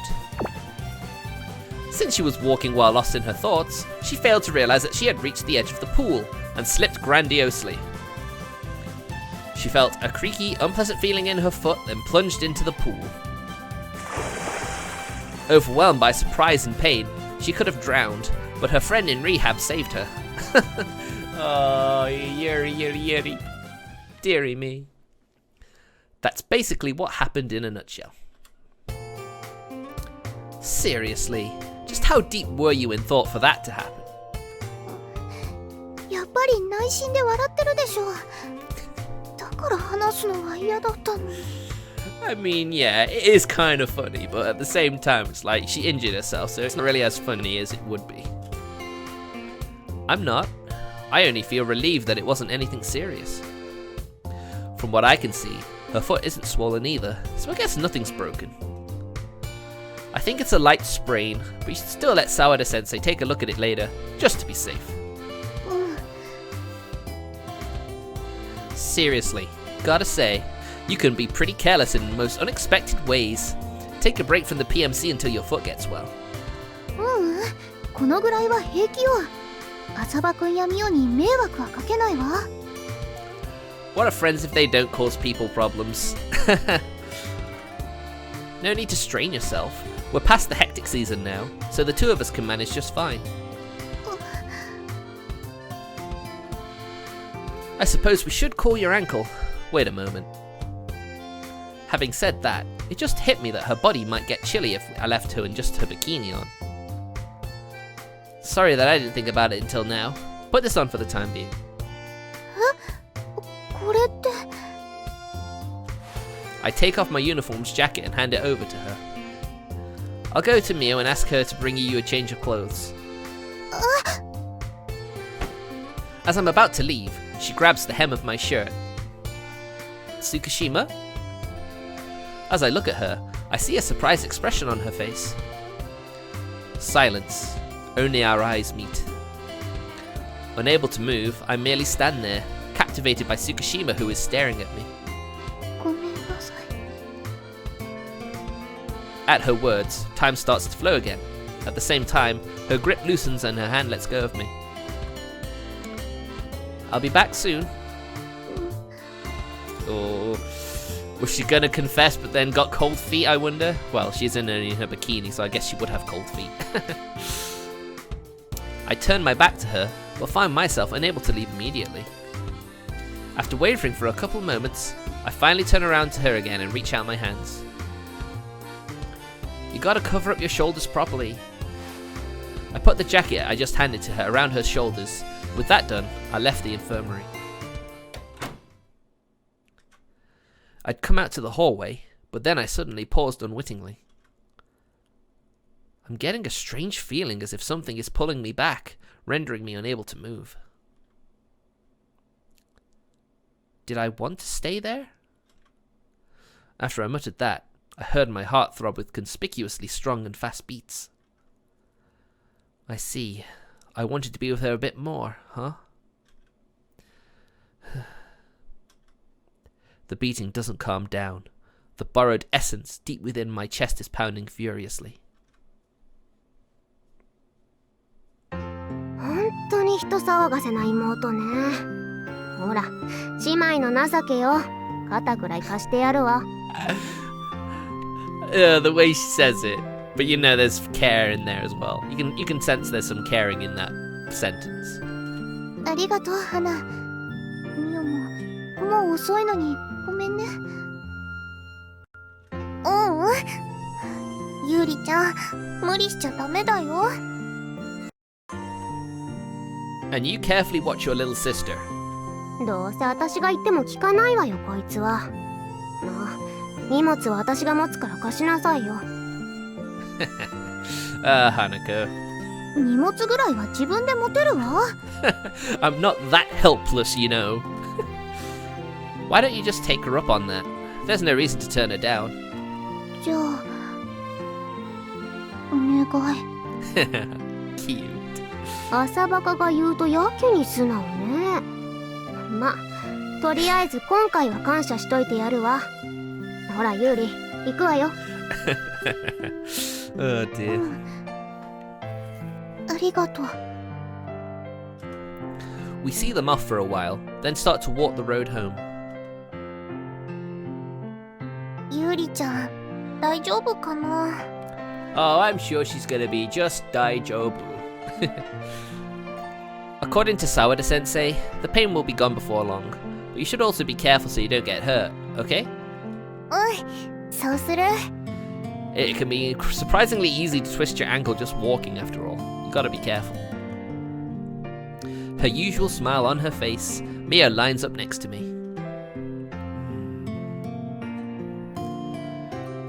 Since she was walking while lost in her thoughts, she failed to realize that she had reached the edge of the pool and slipped grandiosely. She felt a creaky, unpleasant feeling in her foot, then plunged into the pool. Overwhelmed by surprise and pain, she could have drowned, but her friend in rehab saved her. Oh, Yuri. Dearie me. That's basically what happened in a nutshell. Seriously, just how deep were you in thought for that to happen? やっぱり内心で笑ってるでしょ。だから話すのは嫌だったの。 I mean, yeah, it is kind of funny, but at the same time, it's like she injured herself, so it's not really as funny as it would be. I'm not. I only feel relieved that it wasn't anything serious. From what I can see, her foot isn't swollen either, so I guess nothing's broken. I think it's a light sprain, but you should still let Sawada-sensei take a look at it later, just to be safe. Seriously, gotta say, you can be pretty careless in the most unexpected ways. Take a break from the PMC until your foot gets well. このぐらいは平気よ。浅場くんやミオに迷惑はかけないわ。 What are friends if they don't cause people problems? No need to strain yourself. We're past the hectic season now, so the two of us can manage just fine. I suppose we should call your ankle. Wait a moment. Having said that, it just hit me that her body might get chilly if I left her in just her bikini on. Sorry that I didn't think about it until now. Put this on for the time being. これって。 I take off my uniform's jacket and hand it over to her. I'll go to Mio and ask her to bring you a change of clothes. As I'm about to leave, she grabs the hem of my shirt. Tsukishima? As I look at her, I see a surprised expression on her face. Silence. Only our eyes meet. Unable to move, I merely stand there, captivated by Tsukishima, who is staring at me. ごめんなさい。 At her words, time starts to flow again. At the same time, her grip loosens and her hand lets go of me. I'll be back soon. Oh, Was she gonna confess but then got cold feet, I wonder? Well, she's only in her bikini, so I guess she would have cold feet. I turned my back to her, but find myself unable to leave immediately. After wavering for a couple moments, I finally turn around to her again and reach out my hands. You gotta cover up your shoulders properly. I put the jacket I just handed to her around her shoulders. With that done, I left the infirmary. I'd come out to the hallway, but then I suddenly paused unwittingly. I'm getting a strange feeling as if something is pulling me back, rendering me unable to move. Did I want to stay there? After I muttered that, I heard my heart throb with conspicuously strong and fast beats. I see. I wanted to be with her a bit more, huh? The beating doesn't calm down. The borrowed essence deep within my chest is pounding furiously. 本当に人騒がせな妹ね。ほら、姉妹の情けよ。肩くらい貸してやるわ。The way she says it, but you know there's care in there as well. You can sense there's some caring in that sentence. ありがとう、花。ミオも、もう遅いのにごめんね。ユリちゃん、無理しちゃダメだよ。And you carefully watch your little sister. どうせ私が言っても聞かないわよ、こいつは。まあ、荷物は私が持つから貸しなさいよ。Hanako. 荷物ぐらいは自分で持てるわ。I'm not that helpless, you know. Why don't you just take her up on that? There's no reason to turn her down. じゃあ、お願い。Cute. 朝バカが言うとやけに素直ね。ま、とりあえず今回は感謝しといてやるわ。ほら、ユーリ、行くわよ。Oh dear. ありがとう。We see them off for a while, then start to walk the road home. ユーリちゃん、大丈夫かな？ Oh, I'm sure she's gonna be just daijobu. According to Sawada Sensei, the pain will be gone before long, but you should also be careful so you don't get hurt, okay? そうする。It can be surprisingly easy to twist your ankle just walking after all. You gotta be careful. Her usual smile on her face, Mio lines up next to me.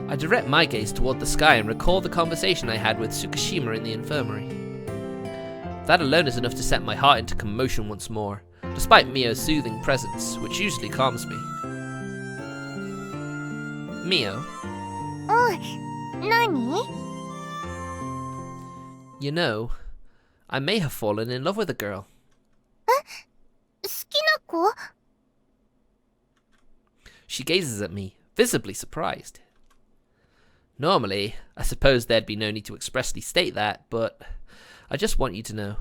I direct my gaze toward the sky and recall the conversation I had with Tsukishima in the infirmary. That alone is enough to set my heart into commotion once more, despite Mio's soothing presence, which usually calms me. Mio? 何？ You know, I may have fallen in love with a girl. 好きな子？ She gazes at me, visibly surprised. Normally, I suppose there'd be no need to expressly state that, but I just want you to know.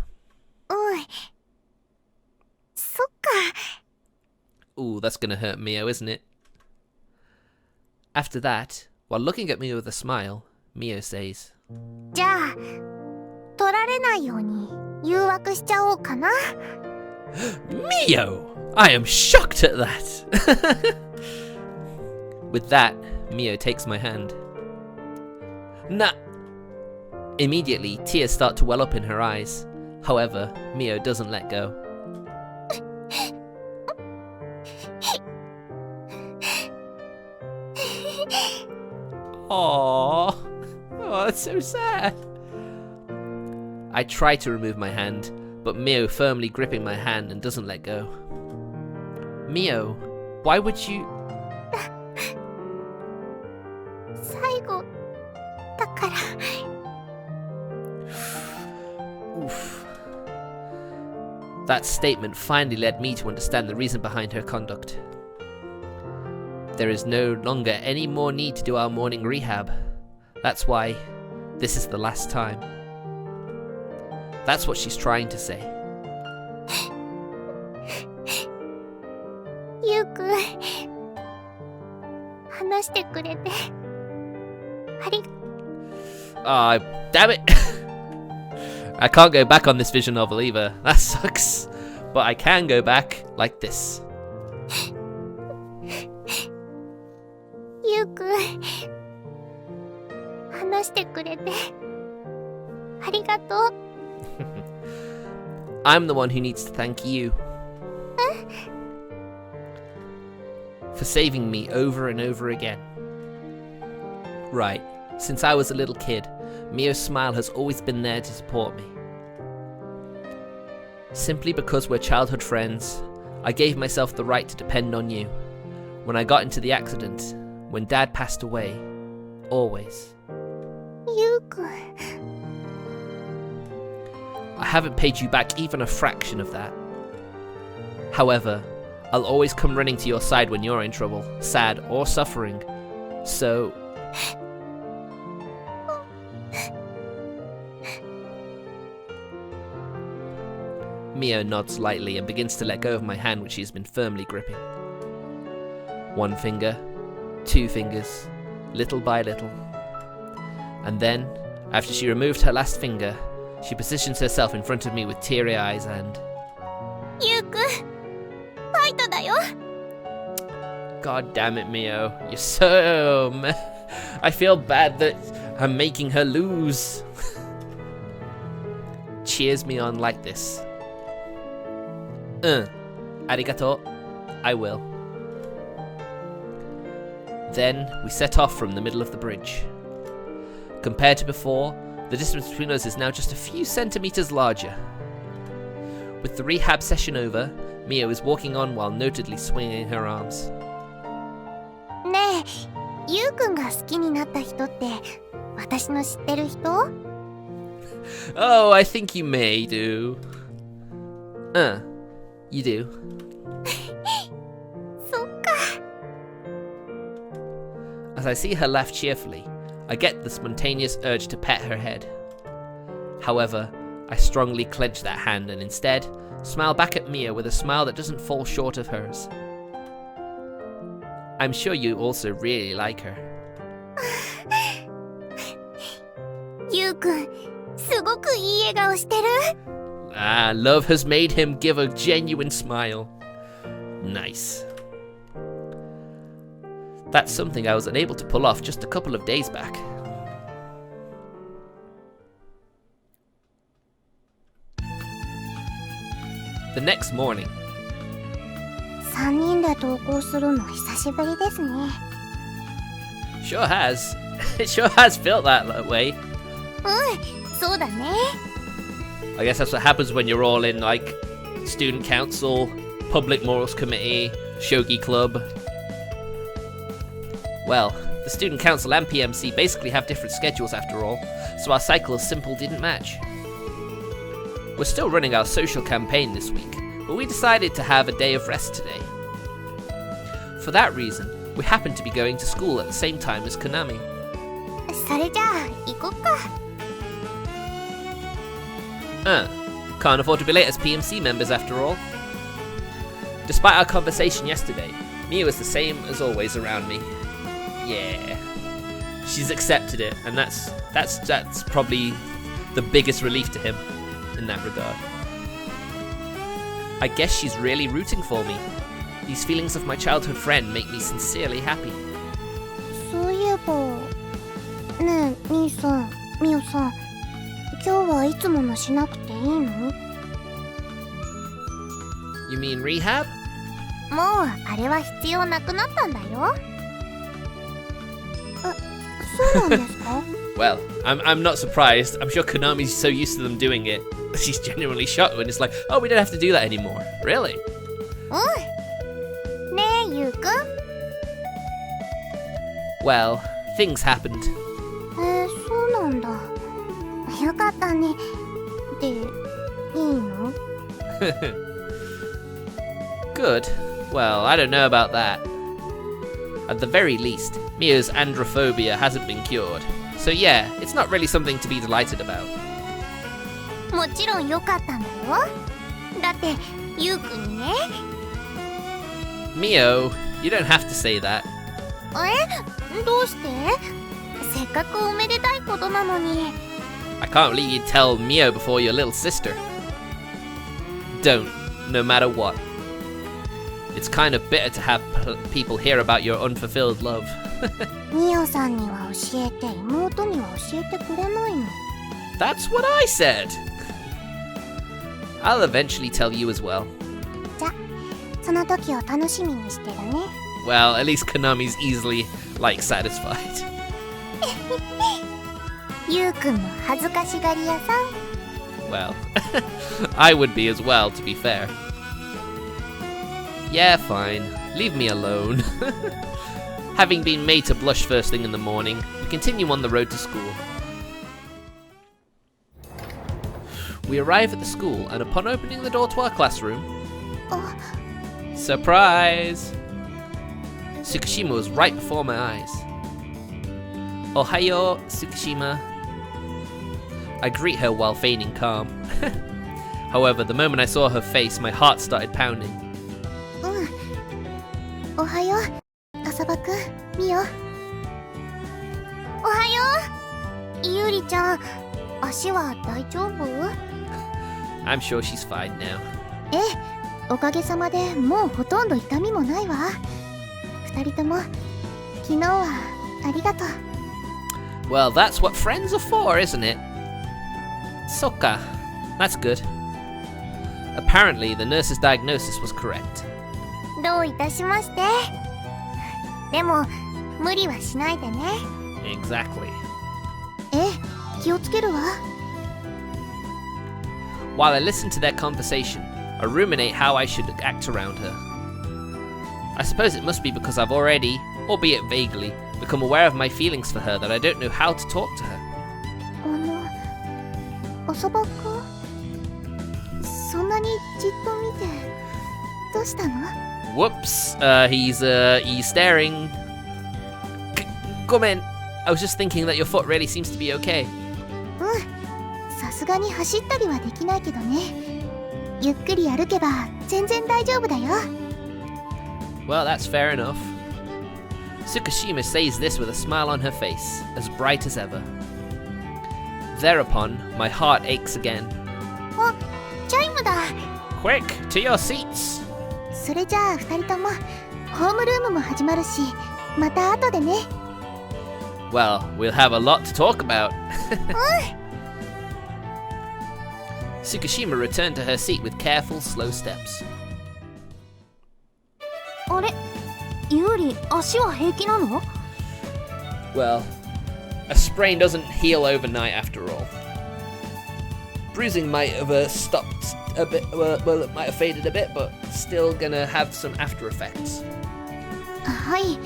そっか。 Ooh, that's gonna hurt Mio, isn't it? After that, while looking at me with a smile, Mio says, じゃあ、取られないように誘惑しちゃおうかな。Mio! I am shocked at that! With that, Mio takes my hand. Nah! Immediately, tears start to well up in her eyes. However, Mio doesn't let go. Aww. Oh, that's so sad. I try to remove my hand, but Mio firmly gripping my hand and doesn't let go. Mio, why would you... 最後だから。 Oof. That statement finally led me to understand the reason behind her conduct. There is no longer any more need to do our morning rehab. That's why this is the last time. That's what she's trying to say. ゆうくん、くれてあり Ah, damn it! I can't go back on this visual novel either. That sucks. But I can go back like this. ゆうくん話してくれてありがとう。I'm the one who needs to thank you. For saving me over and over again. Right, since I was a little kid, Mio's smile has always been there to support me. Simply because we're childhood friends, I gave myself the right to depend on you. When I got into the accident, when Dad passed away, always. ゆうくん I haven't paid you back even a fraction of that. However, I'll always come running to your side when you're in trouble, sad or suffering. So... Mio nods lightly and begins to let go of my hand which she has been firmly gripping. One finger, two fingers, little by little. And then, after she removed her last finger, she positions herself in front of me with teary eyes and... ゆうくんファイトだよ。 God damn it, Mio. You're so... I feel bad that I'm making her lose. Cheers me on like this. Arigato. I will. Then we set off from the middle of the bridge. Compared to before, the distance between us is now just a few centimeters larger. With the rehab session over, Mio is walking on while notedly swinging her arms. ねえ、ゆうくんが好きになった人って私の知ってる人？ Oh, I think you may do. You do. そっか。 As I see her laugh cheerfully, I get the spontaneous urge to pet her head. However, I strongly clench that hand and instead smile back at Mia with a smile that doesn't fall short of hers. I'm sure you also really like her. ゆうくん、すごくいい笑顔してる。 Ah, love has made him give a genuine smile. Nice. That's something I was unable to pull off just a couple of days back. The next morning. 3人で登校するの久しぶりですね。 Sure has. It sure has felt that way. うん、そうだね。 I guess that's what happens when you're all in, like, student council, public morals committee, shogi club. Well, the student council and PMC basically have different schedules after all, so our cycles simple didn't match. We're still running our social campaign this week, but we decided to have a day of rest today. For that reason, we happened to be going to school at the same time as Konami. それじゃあ行こっか。 Can't afford to be late as PMC members after all. Despite our conversation yesterday, Mia was the same as always around me. Yeah. She's accepted it, and that's probably the biggest relief to him in that regard. I guess she's really rooting for me. These feelings of my childhood friend make me sincerely happy. そういえば、ねえ、兄さん、ミオさん、今日はいつものしなくていいの？ You mean rehab? もうあれは必要なくなったんだよ。そうなんですか？ Well, I'm not surprised. I'm sure Konami's so used to them doing it. She's genuinely shocked when it's like, oh, we don't have to do that anymore. Really? うん。ねえ、ゆうくん。Well, things happened. そうなんだ。よかったね。で、いいの？ Good. Well, I don't know about that. At the very least, Mia's androphobia hasn't been cured. So yeah, it's not really something to be delighted about. もちろんよかったんだよ。だって、ゆうくんにね。 Mio, you don't have to say that. どうして？せっかくおめでたいことなのに。I can't believe you'd tell Mio before your little sister. Don't, no matter what. It's kind of bitter to have people hear about your unfulfilled love. ミオさんには教えて、妹には教えてくれないの。That's what I said! I'll eventually tell you as well. じゃ、その時を楽しみにしてるね。Well, at least Konami's easily, satisfied. ゆうくんも恥ずかしがり屋さん。Well, I would be as well, to be fair. Yeah, fine. Leave me alone. Having been made to blush first thing in the morning, we continue on the road to school. We arrive at the school, and upon opening the door to our classroom... Surprise! Tsukushima was right before my eyes. Ohayo, Tsukushima. I greet her while feigning calm. However, the moment I saw her face, my heart started pounding. おはよう、浅場くん、ミオ。おはよう、ゆりちゃん、足は大丈夫？ I'm sure she's fine now. ええ、おかげさまでもうほとんど痛みもないわ。二人とも、昨日はありがとう。Well, that's what friends are for, isn't it? Soka. That's good. Apparently, the nurse's diagnosis was correct. どういたしまして。でも、無理はしないでね。Exactly. ええ、気をつけるわ。While I listen to their conversation, I ruminate how I should act around her. I suppose it must be because I've already, albeit vaguely, become aware of my feelings for her that I don't know how to talk to her. 浅場くん、そんなにじっと見て、どうしたの？ Whoops, he's staring. Gomen, I was just thinking that your foot really seems to be okay. さすがに走ったりはできないけどね。ゆっくり歩けば全然大丈夫だよ。Well, that's fair enough. Tsukushima says this with a smile on her face, as bright as ever. Thereupon, my heart aches again. あ、チャイムだ。Quick, to your seats! それじゃあ二人とも、ホームルームも始まるし、また後でね。Well, we'll have a lot to talk about. Tsukushima returned to her seat with careful, slow steps. あれ、ユリ、足は平気なの？ Well, a sprain doesn't heal overnight after all. Bruising might have stopped a bit, well, it might have faded a bit, but still gonna have some after effects. はい、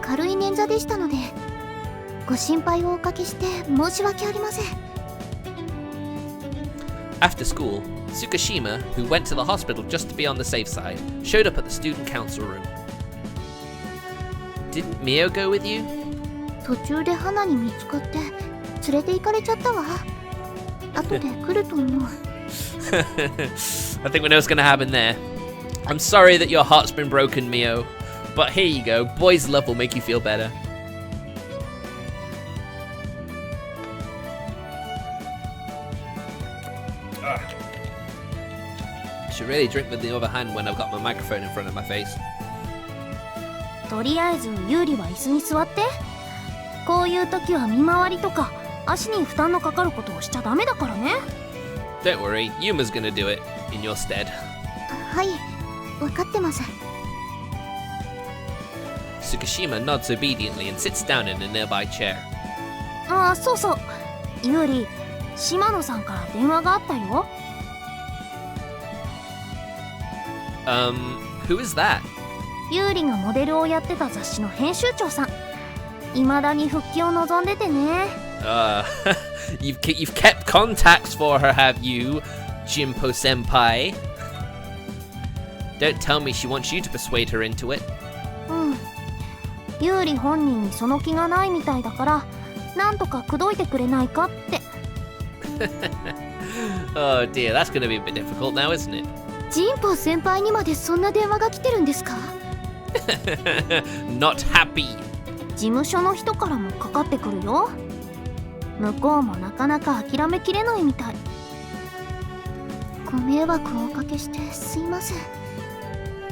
軽い捻挫でしたので、ご心配をおかけして申し訳ありません。After school, Tsukushima, who went to the hospital just to be on the safe side, showed up at the student council room. Didn't Mio go with you? 途中で花に見つかって連れて行かれちゃったわ。後で来ると思う。I think we know what's gonna happen there. I'm sorry that your heart's been broken, Mio, but here you go. Boys' love will make you feel better. Should really drink with the other hand when I've got my microphone in front of my face. とりあえずユーリは椅子に座って。こういう時は見回りとか足に負担のかかることをしちゃダメだからね。Don't worry, Yuma's gonna do it in your stead. はい、分かってます。Tsukushima nods obediently and sits down in a nearby chair. ああ、そうそう。ユーリ、島野さんから電話があったよ。Who is that? ユーリがモデルをやってた雑誌の編集長さん。未だに復帰を望んでてね。You've kept contacts for her, have you, Jinpo senpai? Don't tell me she wants you to persuade her into it. うん。ユーリ本人にその気がないみたいだから、なんとか口説いてくれないかって。Oh dear, that's going to be a bit difficult now, isn't it? ジンポ先輩にまでそんな電話が来てるんですか？ Not happy. 事務所の人からもかかってくるよ。向こうもなかなか諦めきれないみたい。ご迷惑をおかけしてすいません。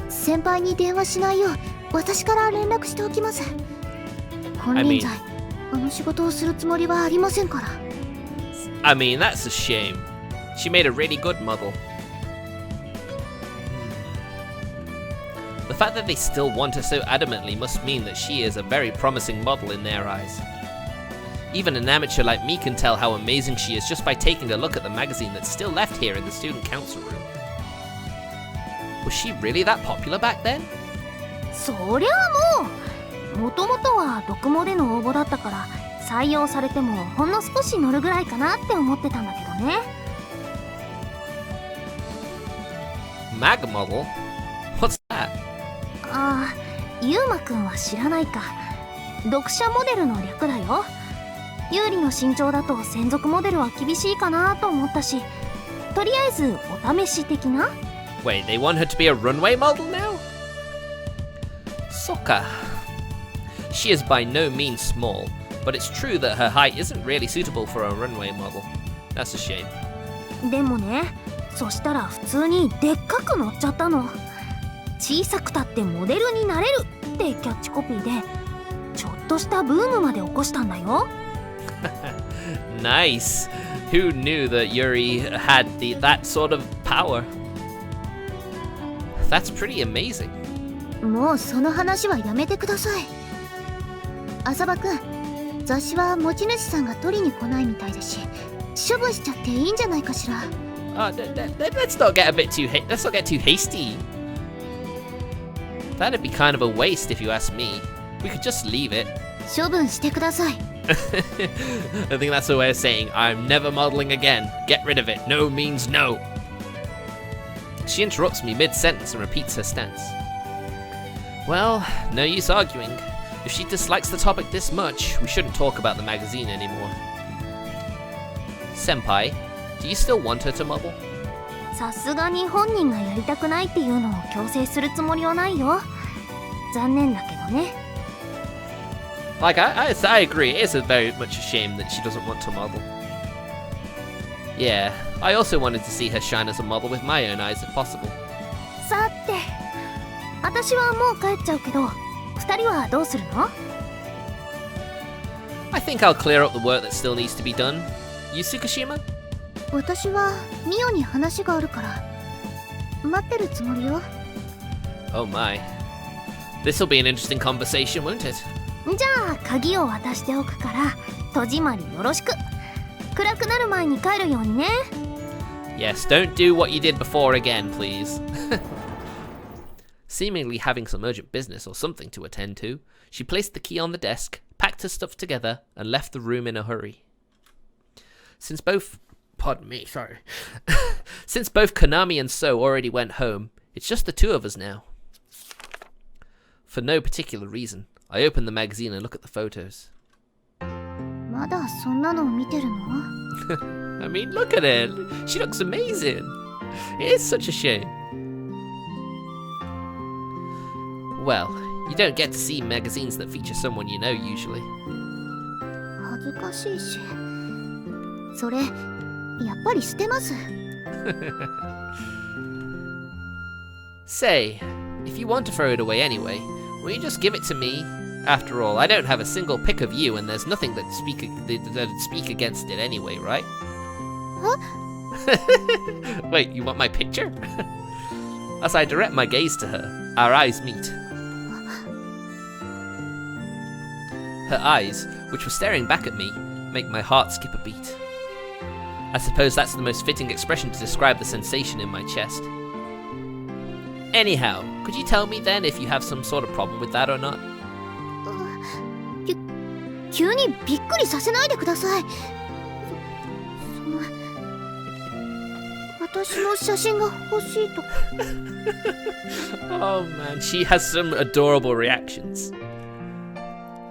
先輩に電話しないよう私から連絡しておきます。金輪際あの仕事をするつもりはありませんから。I mean, that's a shame. She made a really good model. The fact that they still want her so adamantly must mean that she is a very promising model in their eyes. Even an amateur like me can tell how amazing she is just by taking a look at the magazine that's still left here in the student council room. Was she really that popular back then? そりゃあもともとは読モでの応募だったから採用されてもほんの少し乗るぐらいかなって思ってたんだけどね。Mag model? What's that? ああ、ユーマくんは知らないか。読者モデルの略だよ。ユーリの身長だと専属モデルは厳しいかなと思ったし、とりあえずお試し的な。Wait, they want her to be a runway model now? Sokka. She is by no means small, but it's true that her height isn't really suitable for a runway model. That's a shame. でもね、そしたら普通にでっかく乗っちゃったの。小さくたってモデルになれるってキャッチコピーでちょっとしたブームまで起こしたんだよ。Nice. Who knew that Yuri had that sort of power? That's pretty amazing. もうその話はやめてください。浅葉くん、雑誌は持ち主さんが取りに来ないみたいだし、処分しちゃっていいんじゃないかしら。Let's not get too hasty. That'd be kind of a waste if you ask me. We could just leave it. 処分してください。I think that's a way of saying I'm never modeling again. Get rid of it. No means no. She interrupts me mid-sentence and repeats her stance. Well, no use arguing. If she dislikes the topic this much, we shouldn't talk about the magazine anymore. Senpai, do you still want her to model? さすがに本人がやりたくないっていうのを強制するつもりはないよ。残念だけどね。Like, I agree, it is very much a shame that she doesn't want to model. Yeah, I also wanted to see her shine as a model with my own eyes if possible. さて、私はもう帰っちゃうけど、二人はどうするの？ I think I'll clear up the work that still needs to be done. You, Tsukushima? 私はミオに話があるから待ってるつもりよ。 Oh my. This'll be an interesting conversation, won't it? じゃあ鍵を渡しておくから戸締まりよろしく。暗くなる前に帰るようにね。 Yes, don't do what you did before again, please. Seemingly having some urgent business or something to attend to, she placed the key on the desk, packed her stuff together, and left the room in a hurry. Since both Konami and So already went home, it's just the two of us now. For no particular reason, I open the magazine and look at the photos. まだそんなのを見てるの？ I mean, look at it. She looks amazing. It is such a shame. Well, you don't get to see magazines that feature someone you know usually. 恥ずかしいし。それ、やっぱり捨てます。Say, if you want to throw it away anyway, will you just give it to me? After all, I don't have a single pic of you, and there's nothing that'd speak against it anyway, right? Huh? Wait, you want my picture? As I direct my gaze to her, our eyes meet. Her eyes, which were staring back at me, make my heart skip a beat. I suppose that's the most fitting expression to describe the sensation in my chest. Anyhow, could you tell me then if you have some sort of problem with that or not? 急にびっくりさせないでください。私の写真が欲しいと。Oh man, she has some adorable reactions.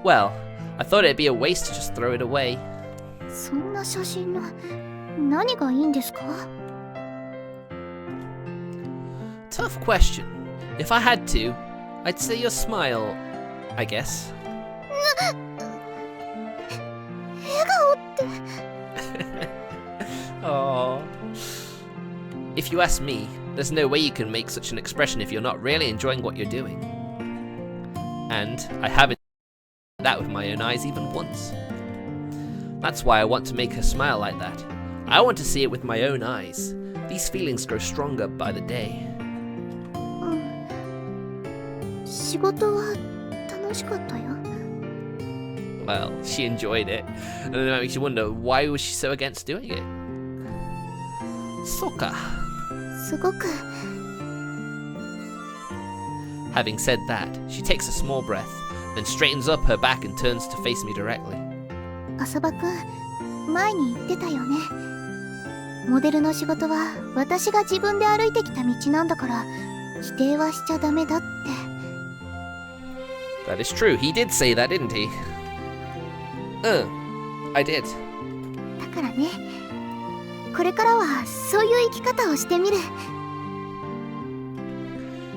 Well, I thought it'd be a waste to just throw it away. そんな写真の何がいいんですか？ Tough question. If I had to, I'd say your smile, I guess. Oh. If you ask me, there's no way you can make such an expression if you're not really enjoying what you're doing. And I haven't seen that with my own eyes even once. That's why I want to make her smile like that. I want to see it with my own eyes. These feelings grow stronger by the day. 仕事は楽しかったよ。 Well, she enjoyed it. And then that makes you wonder, why was she so against doing it? Soka. すごく Having said that, she takes a small breath, then straightens up her back and turns to face me directly. 浅場くん、前に言ってたよね。モデルの仕事は私が自分で歩いてきた道なんだから否定はしちゃダメだって。 That is true. He did say that, didn't he? I did. だからね、これからはそういう生き方をしてみる。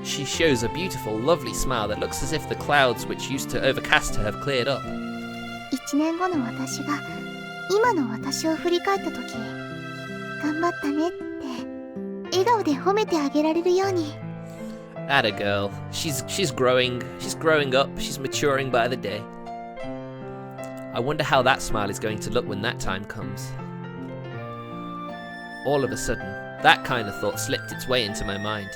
She shows a beautiful, lovely smile that looks as if the clouds which used to overcast her have cleared up. 1年後の私が今の私を振り返った時、頑張ったねって笑顔で褒めてあげられるように。 Atta girl. She's growing up, she's maturing by the day. I wonder how that smile is going to look when that time comes. All of a sudden, that kind of thought slipped its way into my mind.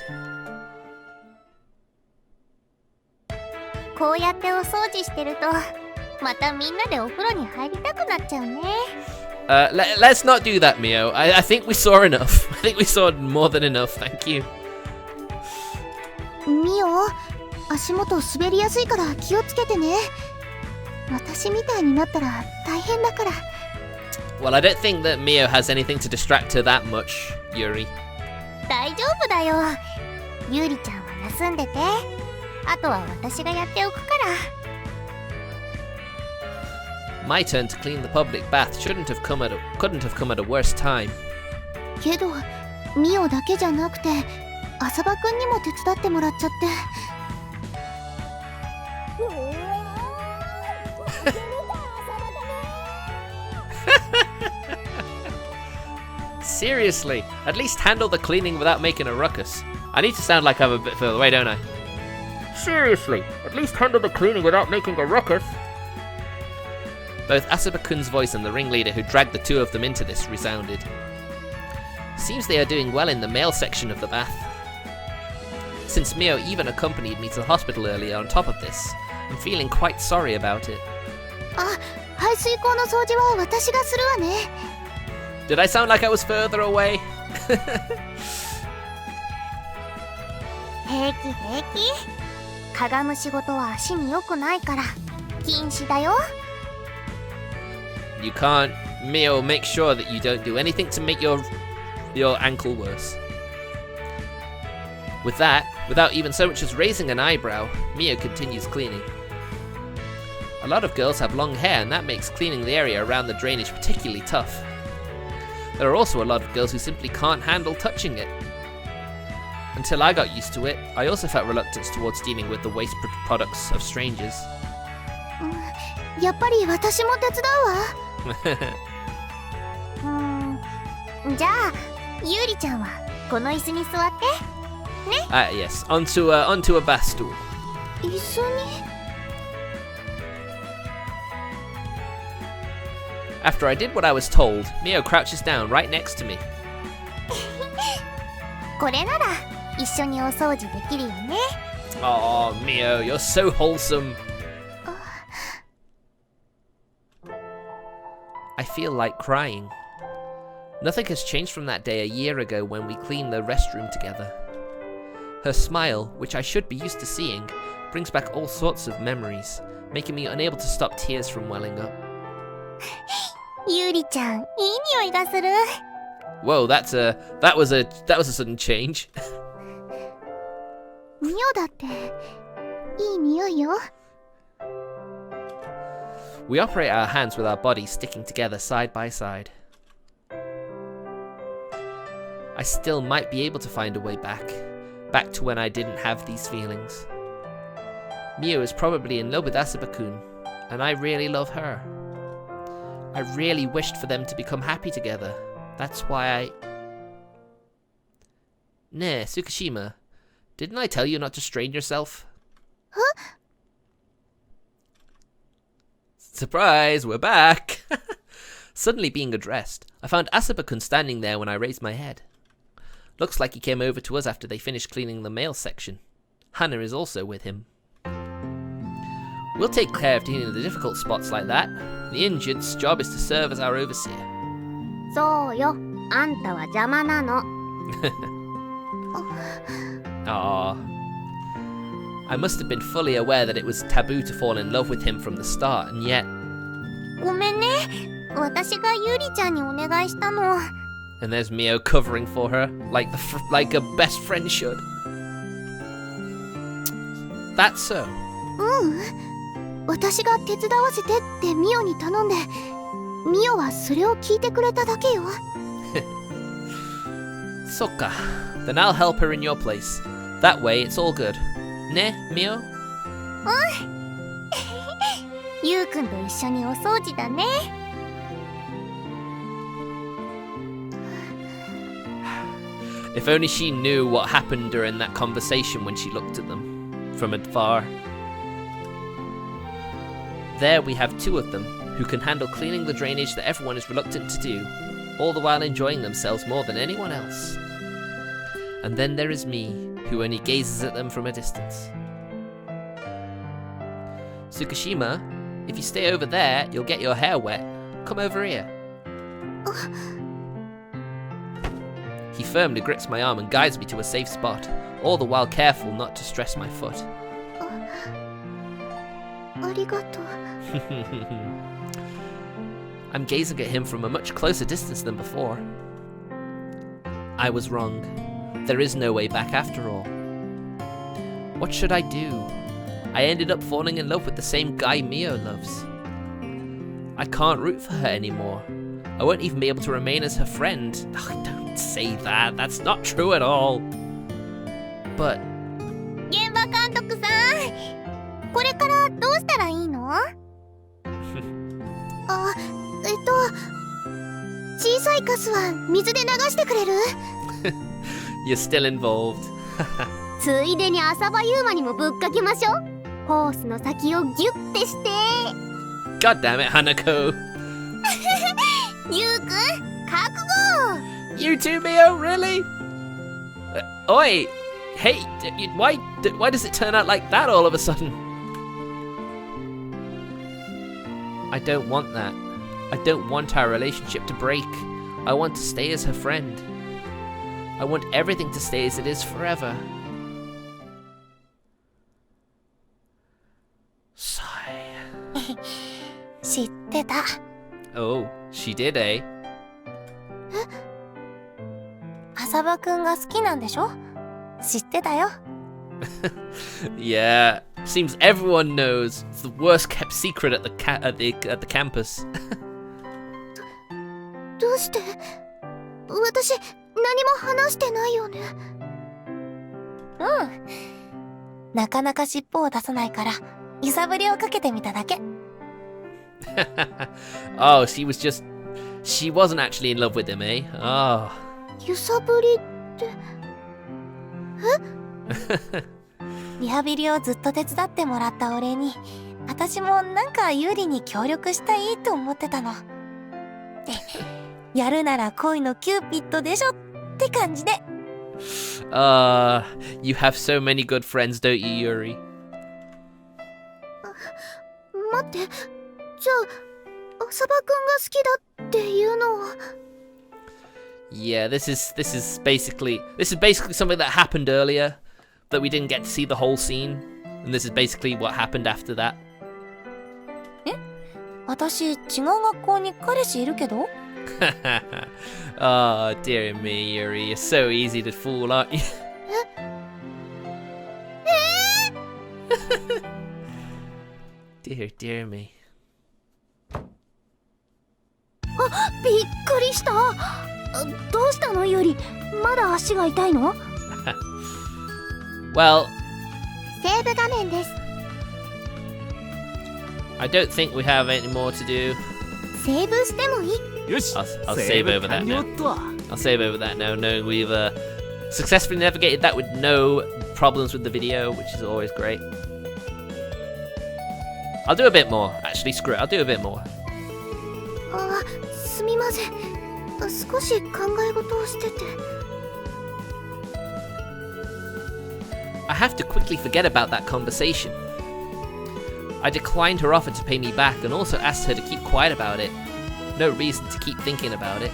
こうやってお掃除してるとまたみんなでお風呂に入りたくなっちゃうね。 Let's not do that, Mio. I think we saw enough. I think we saw more than enough, thank you. ミオ、足元滑りやすいから気をつけてね。私みたいになったら大変だから。 Well, I don't think that Mio has anything to distract her that much, Yuri. 大丈夫だよ。ユーリちゃんは休んでて。あとは私がやっておくから。 My turn to clean the public bath couldn't have come at a worse time. けど、ミオだけじゃなくて、浅場くんにも手伝ってもらっちゃって。 Seriously, at least handle the cleaning without making a ruckus. I need to sound like I'm a bit further away, don't I? Seriously, at least handle the cleaning without making a ruckus. Both Asaba-kun's voice and the ringleader who dragged the two of them into this resounded. Seems they are doing well in the male section of the bath. Since Mio even accompanied me to the hospital earlier on top of this, I'm feeling quite sorry about it. あ、排水口の掃除は私がするわね。 Did I sound like I was further away? 平気平気。かがむ仕事は足に良くないから禁止だよ。 You can't, Mio, make sure that you don't do anything to make your ankle worse. With that, without even so much as raising an eyebrow, Mio continues cleaning. A lot of girls have long hair, and that makes cleaning the area around the drainage particularly tough. There are also a lot of girls who simply can't handle touching it. Until I got used to it, I also felt reluctance towards dealing with the waste products of strangers. やっぱり私も手伝うわ。じゃあ、ユーリちゃんはこの椅子に座って。ね。Yes, onto a bath stool. 椅子に。 After I did what I was told, Mio crouches down right next to me. これなら一緒にお掃除できるよね。Oh, Mio, you're so wholesome. I feel like crying. Nothing has changed from that day a year ago when we cleaned the restroom together. Her smile, which I should be used to seeing, brings back all sorts of memories, making me unable to stop tears from welling up. ユーリちゃん、いい匂いがする。 Whoa, that was a sudden change. ミオだっていい匂いよ。 We operate our hands with our bodies sticking together side by side. I still might be able to find a way back to when I didn't have these feelings. Mio is probably in love with Asaba-kun, And I really love her. I really wished for them to become happy together. That's why I... Nah, Tsukishima. Didn't I tell you not to strain yourself? Huh? Surprise, we're back! Suddenly being addressed, I found Asaba-kun standing there when I raised my head. Looks like he came over to us after they finished cleaning the mail section. Hana is also with him. We'll take care of dealing with the difficult spots like that. The injured's job is to serve as our overseer. そうよ。あんたは邪魔なの。Aww. I must have been fully aware that it was taboo to fall in love with him from the start, and yet... ごめんね。私がユリちゃんにお願いしたの。 And there's Mio covering for her, like a best friend should. That's so. 私が手伝わせてってミオに頼んで、ミオはそれを聞いてくれただけよ。Sokka. Then I'll help her in your place. That way it's all good. Ne, Mio? ユウくんと一緒にお掃除だね。If only she knew what happened during that conversation when she looked at them from afar. There we have two of them, who can handle cleaning the drainage that everyone is reluctant to do, all the while enjoying themselves more than anyone else. And then there is me, who only gazes at them from a distance. Tsukishima, if you stay over there, you'll get your hair wet. Come over here. He firmly grips my arm and guides me to a safe spot, all the while careful not to stress my foot. ありがとう。I'm gazing at him from a much closer distance than before. I was wrong. There is no way back after all. What should I do? I ended up falling in love with the same guy Mio loves. I can't root for her anymore. I won't even be able to remain as her friend. Oh, don't say that. That's not true at all. But... 現場監督さん、これからどうしたらいいの？小さいカスは水で流してくれる？ You're still involved. ついでに浅場ユーマにもぶっかけましょう。ホースの先をギュッてして。God damn it, Hanako. ユウくん、覚悟。 You too, Mio? Really? Oi! Hey, why does it turn out like that all of a sudden? I don't want that. I don't want our relationship to break. I want to stay as her friend. I want everything to stay as it is forever. Sigh. 知ってた。 Oh, she did, eh? 浅場くんが好きなんでしょ？知ってたよ。Yeah, seems everyone knows. It's the worst kept secret at the campus. どうして？私何も話してないよね。なかなか尻尾を出さないから揺さぶりをかけてみただけ。Oh, she wasn't actually in love with him, eh? Oh. 揺さぶりって？リハビリをずっと手伝ってもらったお礼に、私もなんかユリに協力したいと思ってたの。やるなら恋のキューピッドでしょって感じで。You have so many good friends, don't you, Yuri? 待って、じゃあ浅場くんが好きだっていうのは。Yeah, this is basically something that happened earlier that we didn't get to see the whole scene, and this is basically what happened after that. え？私違う学校に彼氏いるけど？ Oh, dear me, Yuri, you're so easy to fool, aren't you? ？Dear me. あ、びっくりした。どうしたのユリ？まだ足が痛いの？ Well, セーブ画面です。I don't think we have any more to do. セーブしてもいい？ I'll save over that now. I'll save over that now, knowing we've successfully navigated that with no problems with the video, which is always great. I'll do a bit more. Actually, screw it. I'll do a bit more. あ、すみません。少し考え事をしてて。I have to quickly forget about that conversation. I declined her offer to pay me back and also asked her to keep quiet about it. No reason to keep thinking about it.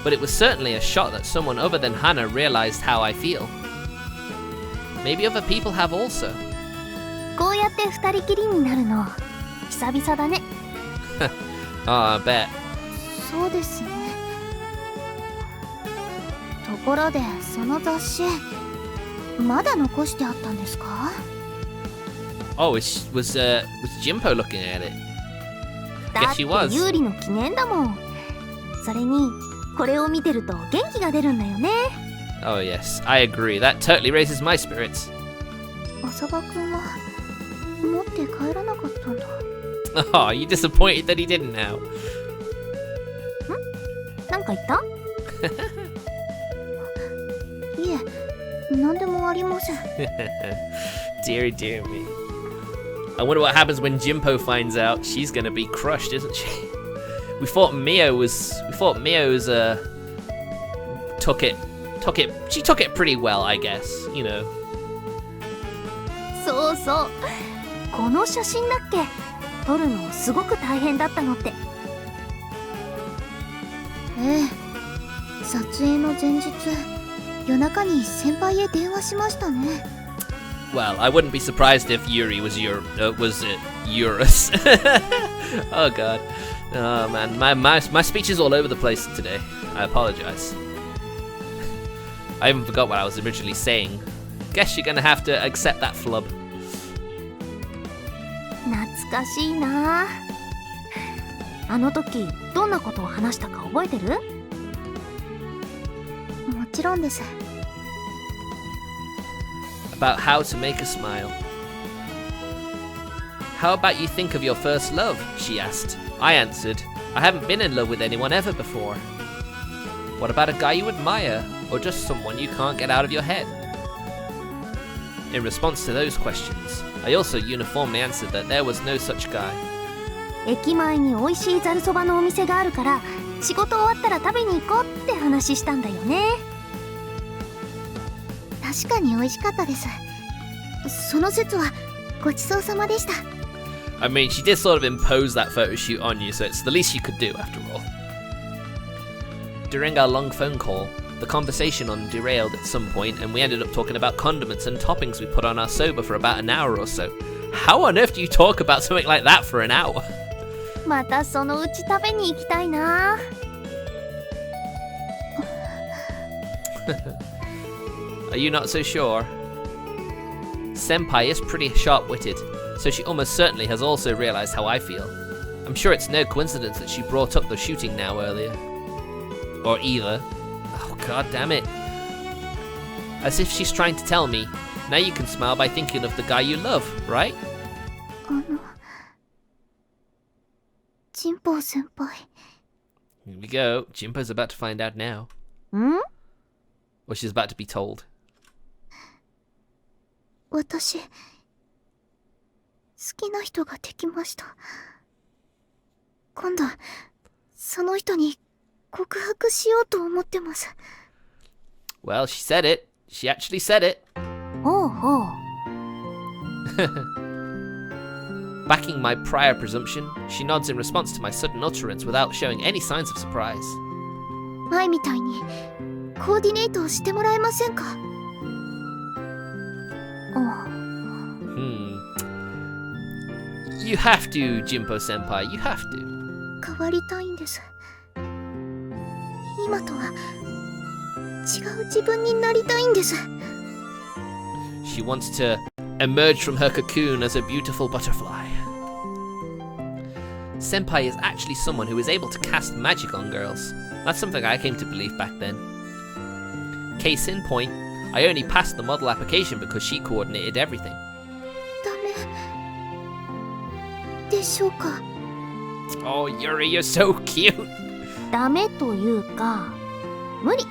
But it was certainly a shock that someone other than Hannah realized how I feel. Maybe other people have also. こうやって二人きりになるの久々だね。Oh, I bet. そうですね。ところでその雑誌まだ残してあったんですか？ Oh, was Jimpo looking at it? だって Yes, she was. ユーリの記念だもん。それにこれを見てると元気が出るんだよね。Oh yes, I agree. That totally raises my spirits. 浅場くんは持って帰らなかったんだ。Oh, are you disappointed that he didn't now? なんか言った？いえ、なんでもありません。Dear, dear me. I wonder what happens when Jimpo finds out. She's gonna be crushed, isn't she? We thought Mio's she took it pretty well, I guess, you know. そうそう。この写真だっけ？撮るのすごく大変だったのって。ええ。撮影の前日、夜中に先輩へ電話しましたね。Well, I wouldn't be surprised if Yuri was Eurus. Oh god. Oh man, my speech is all over the place today. I apologize. I even forgot what I was originally saying. Guess you're gonna have to accept that flub. 懐かしいな。あの時どんなことを話したか覚えてる？もちろんです。About how to make a smile. How about you think of your first love? She asked. I answered, I haven't been in love with anyone ever before. What about a guy you admire, or just someone you can't get out of your head? In response to those questions, I also uniformly answered that there was no such guy. 駅前に美味しいざるそばのお店があるから仕事終わったら食べに行こうって話したんだよね。確かに美味しかったです。その節はごちそうさまでした。I mean, she did sort of impose that photo shoot on you, so it's the least you could do after all. During our long phone call, the conversation derailed at some point, and we ended up talking about condiments and toppings we put on our soba for about an hour or so. How on earth do you talk about something like that for an hour? またそのうち食べに行きたいな。Are you not so sure? Senpai is pretty sharp-witted, so she almost certainly has also realized how I feel. I'm sure it's no coincidence that she brought up the shooting now earlier. Or either. Oh, god damn it. As if she's trying to tell me, now you can smile by thinking of the guy you love, right? ジンポウ先輩。 Here we go. Jimpo's about to find out now. ん？ Or she's about to be told. 私、好きな人ができました。今度、その人に告白しようと思ってます。Well, she said it. She actually said it. ほうほう。Backing my prior presumption, she nods in response to my sudden utterance without showing any signs of surprise. 前みたいにコーディネートをしてもらえませんか？You have to, Jimpo-senpai. You have to. 変わりたいんです。今とは違う自分になりたいんです。She wants to emerge from her cocoon as a beautiful butterfly. Senpai is actually someone who is able to cast magic on girls. That's something I came to believe back then. Case in point, I only passed the model application because she coordinated everything. ダメ。でしょうか。 Oh, Yuri, you're so cute. ダメというか無理。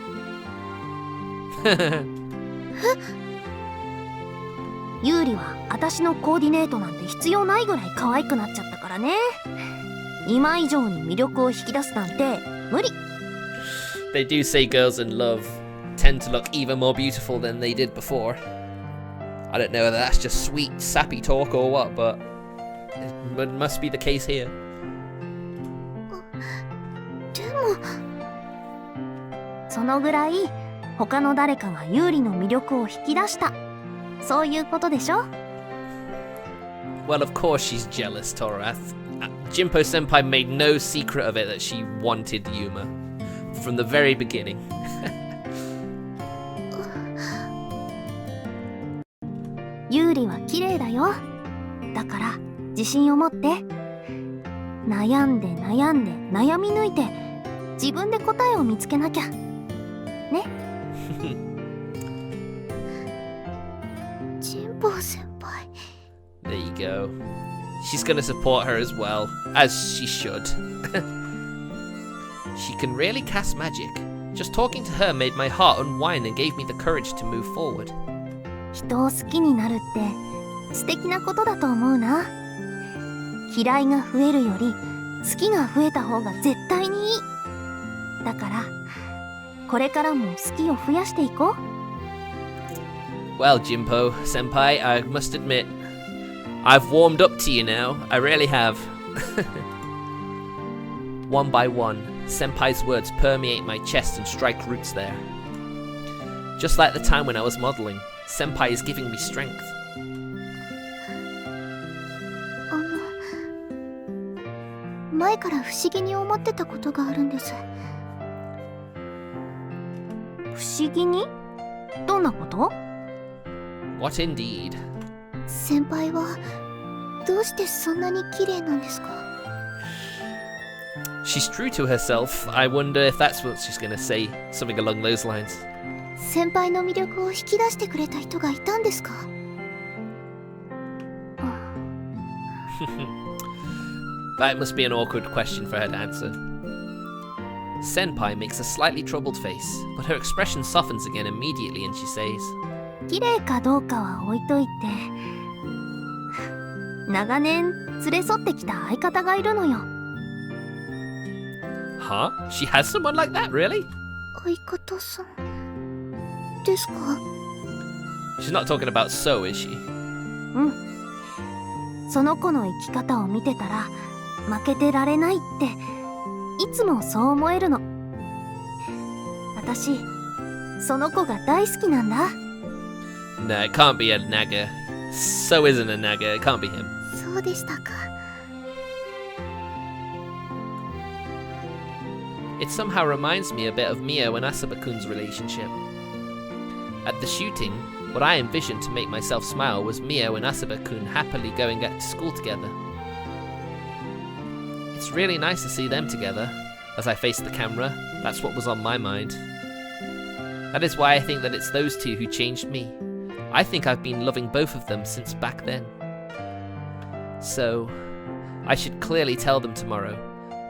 ユーリは私のコーディネートなんて必要ないぐらい可愛くなっちゃったからね。今以上に魅力を引き出すなんて無理。 They do say girls in love tend to look even more beautiful than they did before. I don't know whether that's just sweet, sappy talk or what, but it must be the case here. でもそのぐらい他の誰かがユーリの魅力を引き出した、そういうことでしょ。 Well, of course she's jealous, Torath. Jinpo Senpai made no secret of it that she wanted Yuma from the very beginning. ユーリは綺麗だよ。だから自信を持って。悩んで悩んで悩み抜いて自分で答えを見つけなきゃね。ジンポ先輩。 There you go. She's gonna support her as well, as she should. She can really cast magic. Just talking to her made my heart unwind and gave me the courage to move forward. 人を好きになるって素敵なことだと思うな。嫌いが増えるより好きが増えた方が絶対にいい。だからこれからも好きを増やしていこう。 Well, Jinpo Senpai, I must admit, I've warmed up to you now. I really have. One by one, Senpai's words permeate my chest and strike roots there. Just like the time when I was modeling, Senpai is giving me strength. 前から不思議に思ってたことがあるんです。不思議に？どんなこと？ What indeed? 先輩はどうしてそんなに綺麗なんですか？ She's true to herself. I wonder if that's what she's gonna say. Something along those lines. 先輩の魅力を引き出してくれた人がいたんですか？ That must be an awkward question for her to answer. Senpai makes a slightly troubled face, but her expression softens again immediately and she says, 綺麗かどうかは置いといて、長年連れ添ってきた相方がいるのよ。 Huh? She has someone like that, really? 相方さんですか？ She's not talking about So, is she? うん。その子の生き方を見てたら負けてられないっていつもそう思えるの。私その子が大好きなんだ。 No, it can't be a Naga. So isn't a Naga. It can't be him. そうでしたか。 It somehow reminds me a bit of Mio and Asaba-kun's relationship. At the shooting, what I envisioned to make myself smile was Mio and Asaba-kun happily going back to school together. It's really nice to see them together. As I faced the camera, that's what was on my mind. That is why I think that it's those two who changed me. I think I've been loving both of them since back then. So, I should clearly tell them tomorrow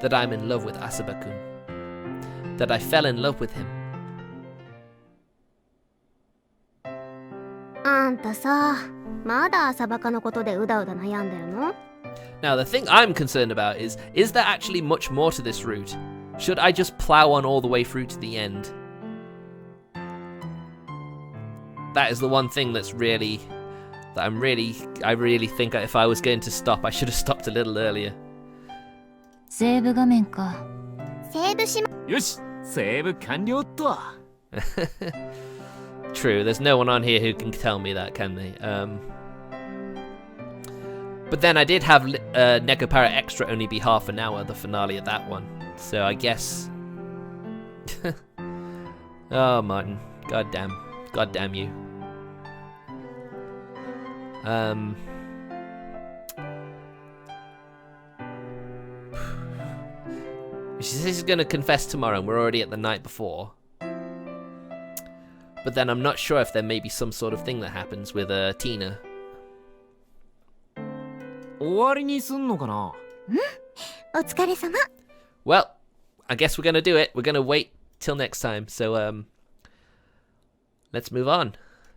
that I'm in love with Asaba-kun. That I fell in love with him. あんたさ、まだ浅バカのことでうだうだ悩んでるの？ Now, the thing I'm concerned about is there actually much more to this route? Should I just plow on all the way through to the end? That is the one thing that's really... I really think that if I was going to stop, I should have stopped a little earlier. セーブ画面か。セーブしま。よし、セーブ完了っと。 True, there's no one on here who can tell me that, can they? But then I did have Nekopara Extra only be half an hour, the finale of that one. So I guess... Oh, Martin. God damn you. She says she's going to confess tomorrow, and we're already at the night before. But then I'm not sure if there may be some sort of thing that happens with Tina. 終わりにすんのかな。お疲れ様。 Well, I guess we're gonna do it. We're gonna wait till next time. So let's move on.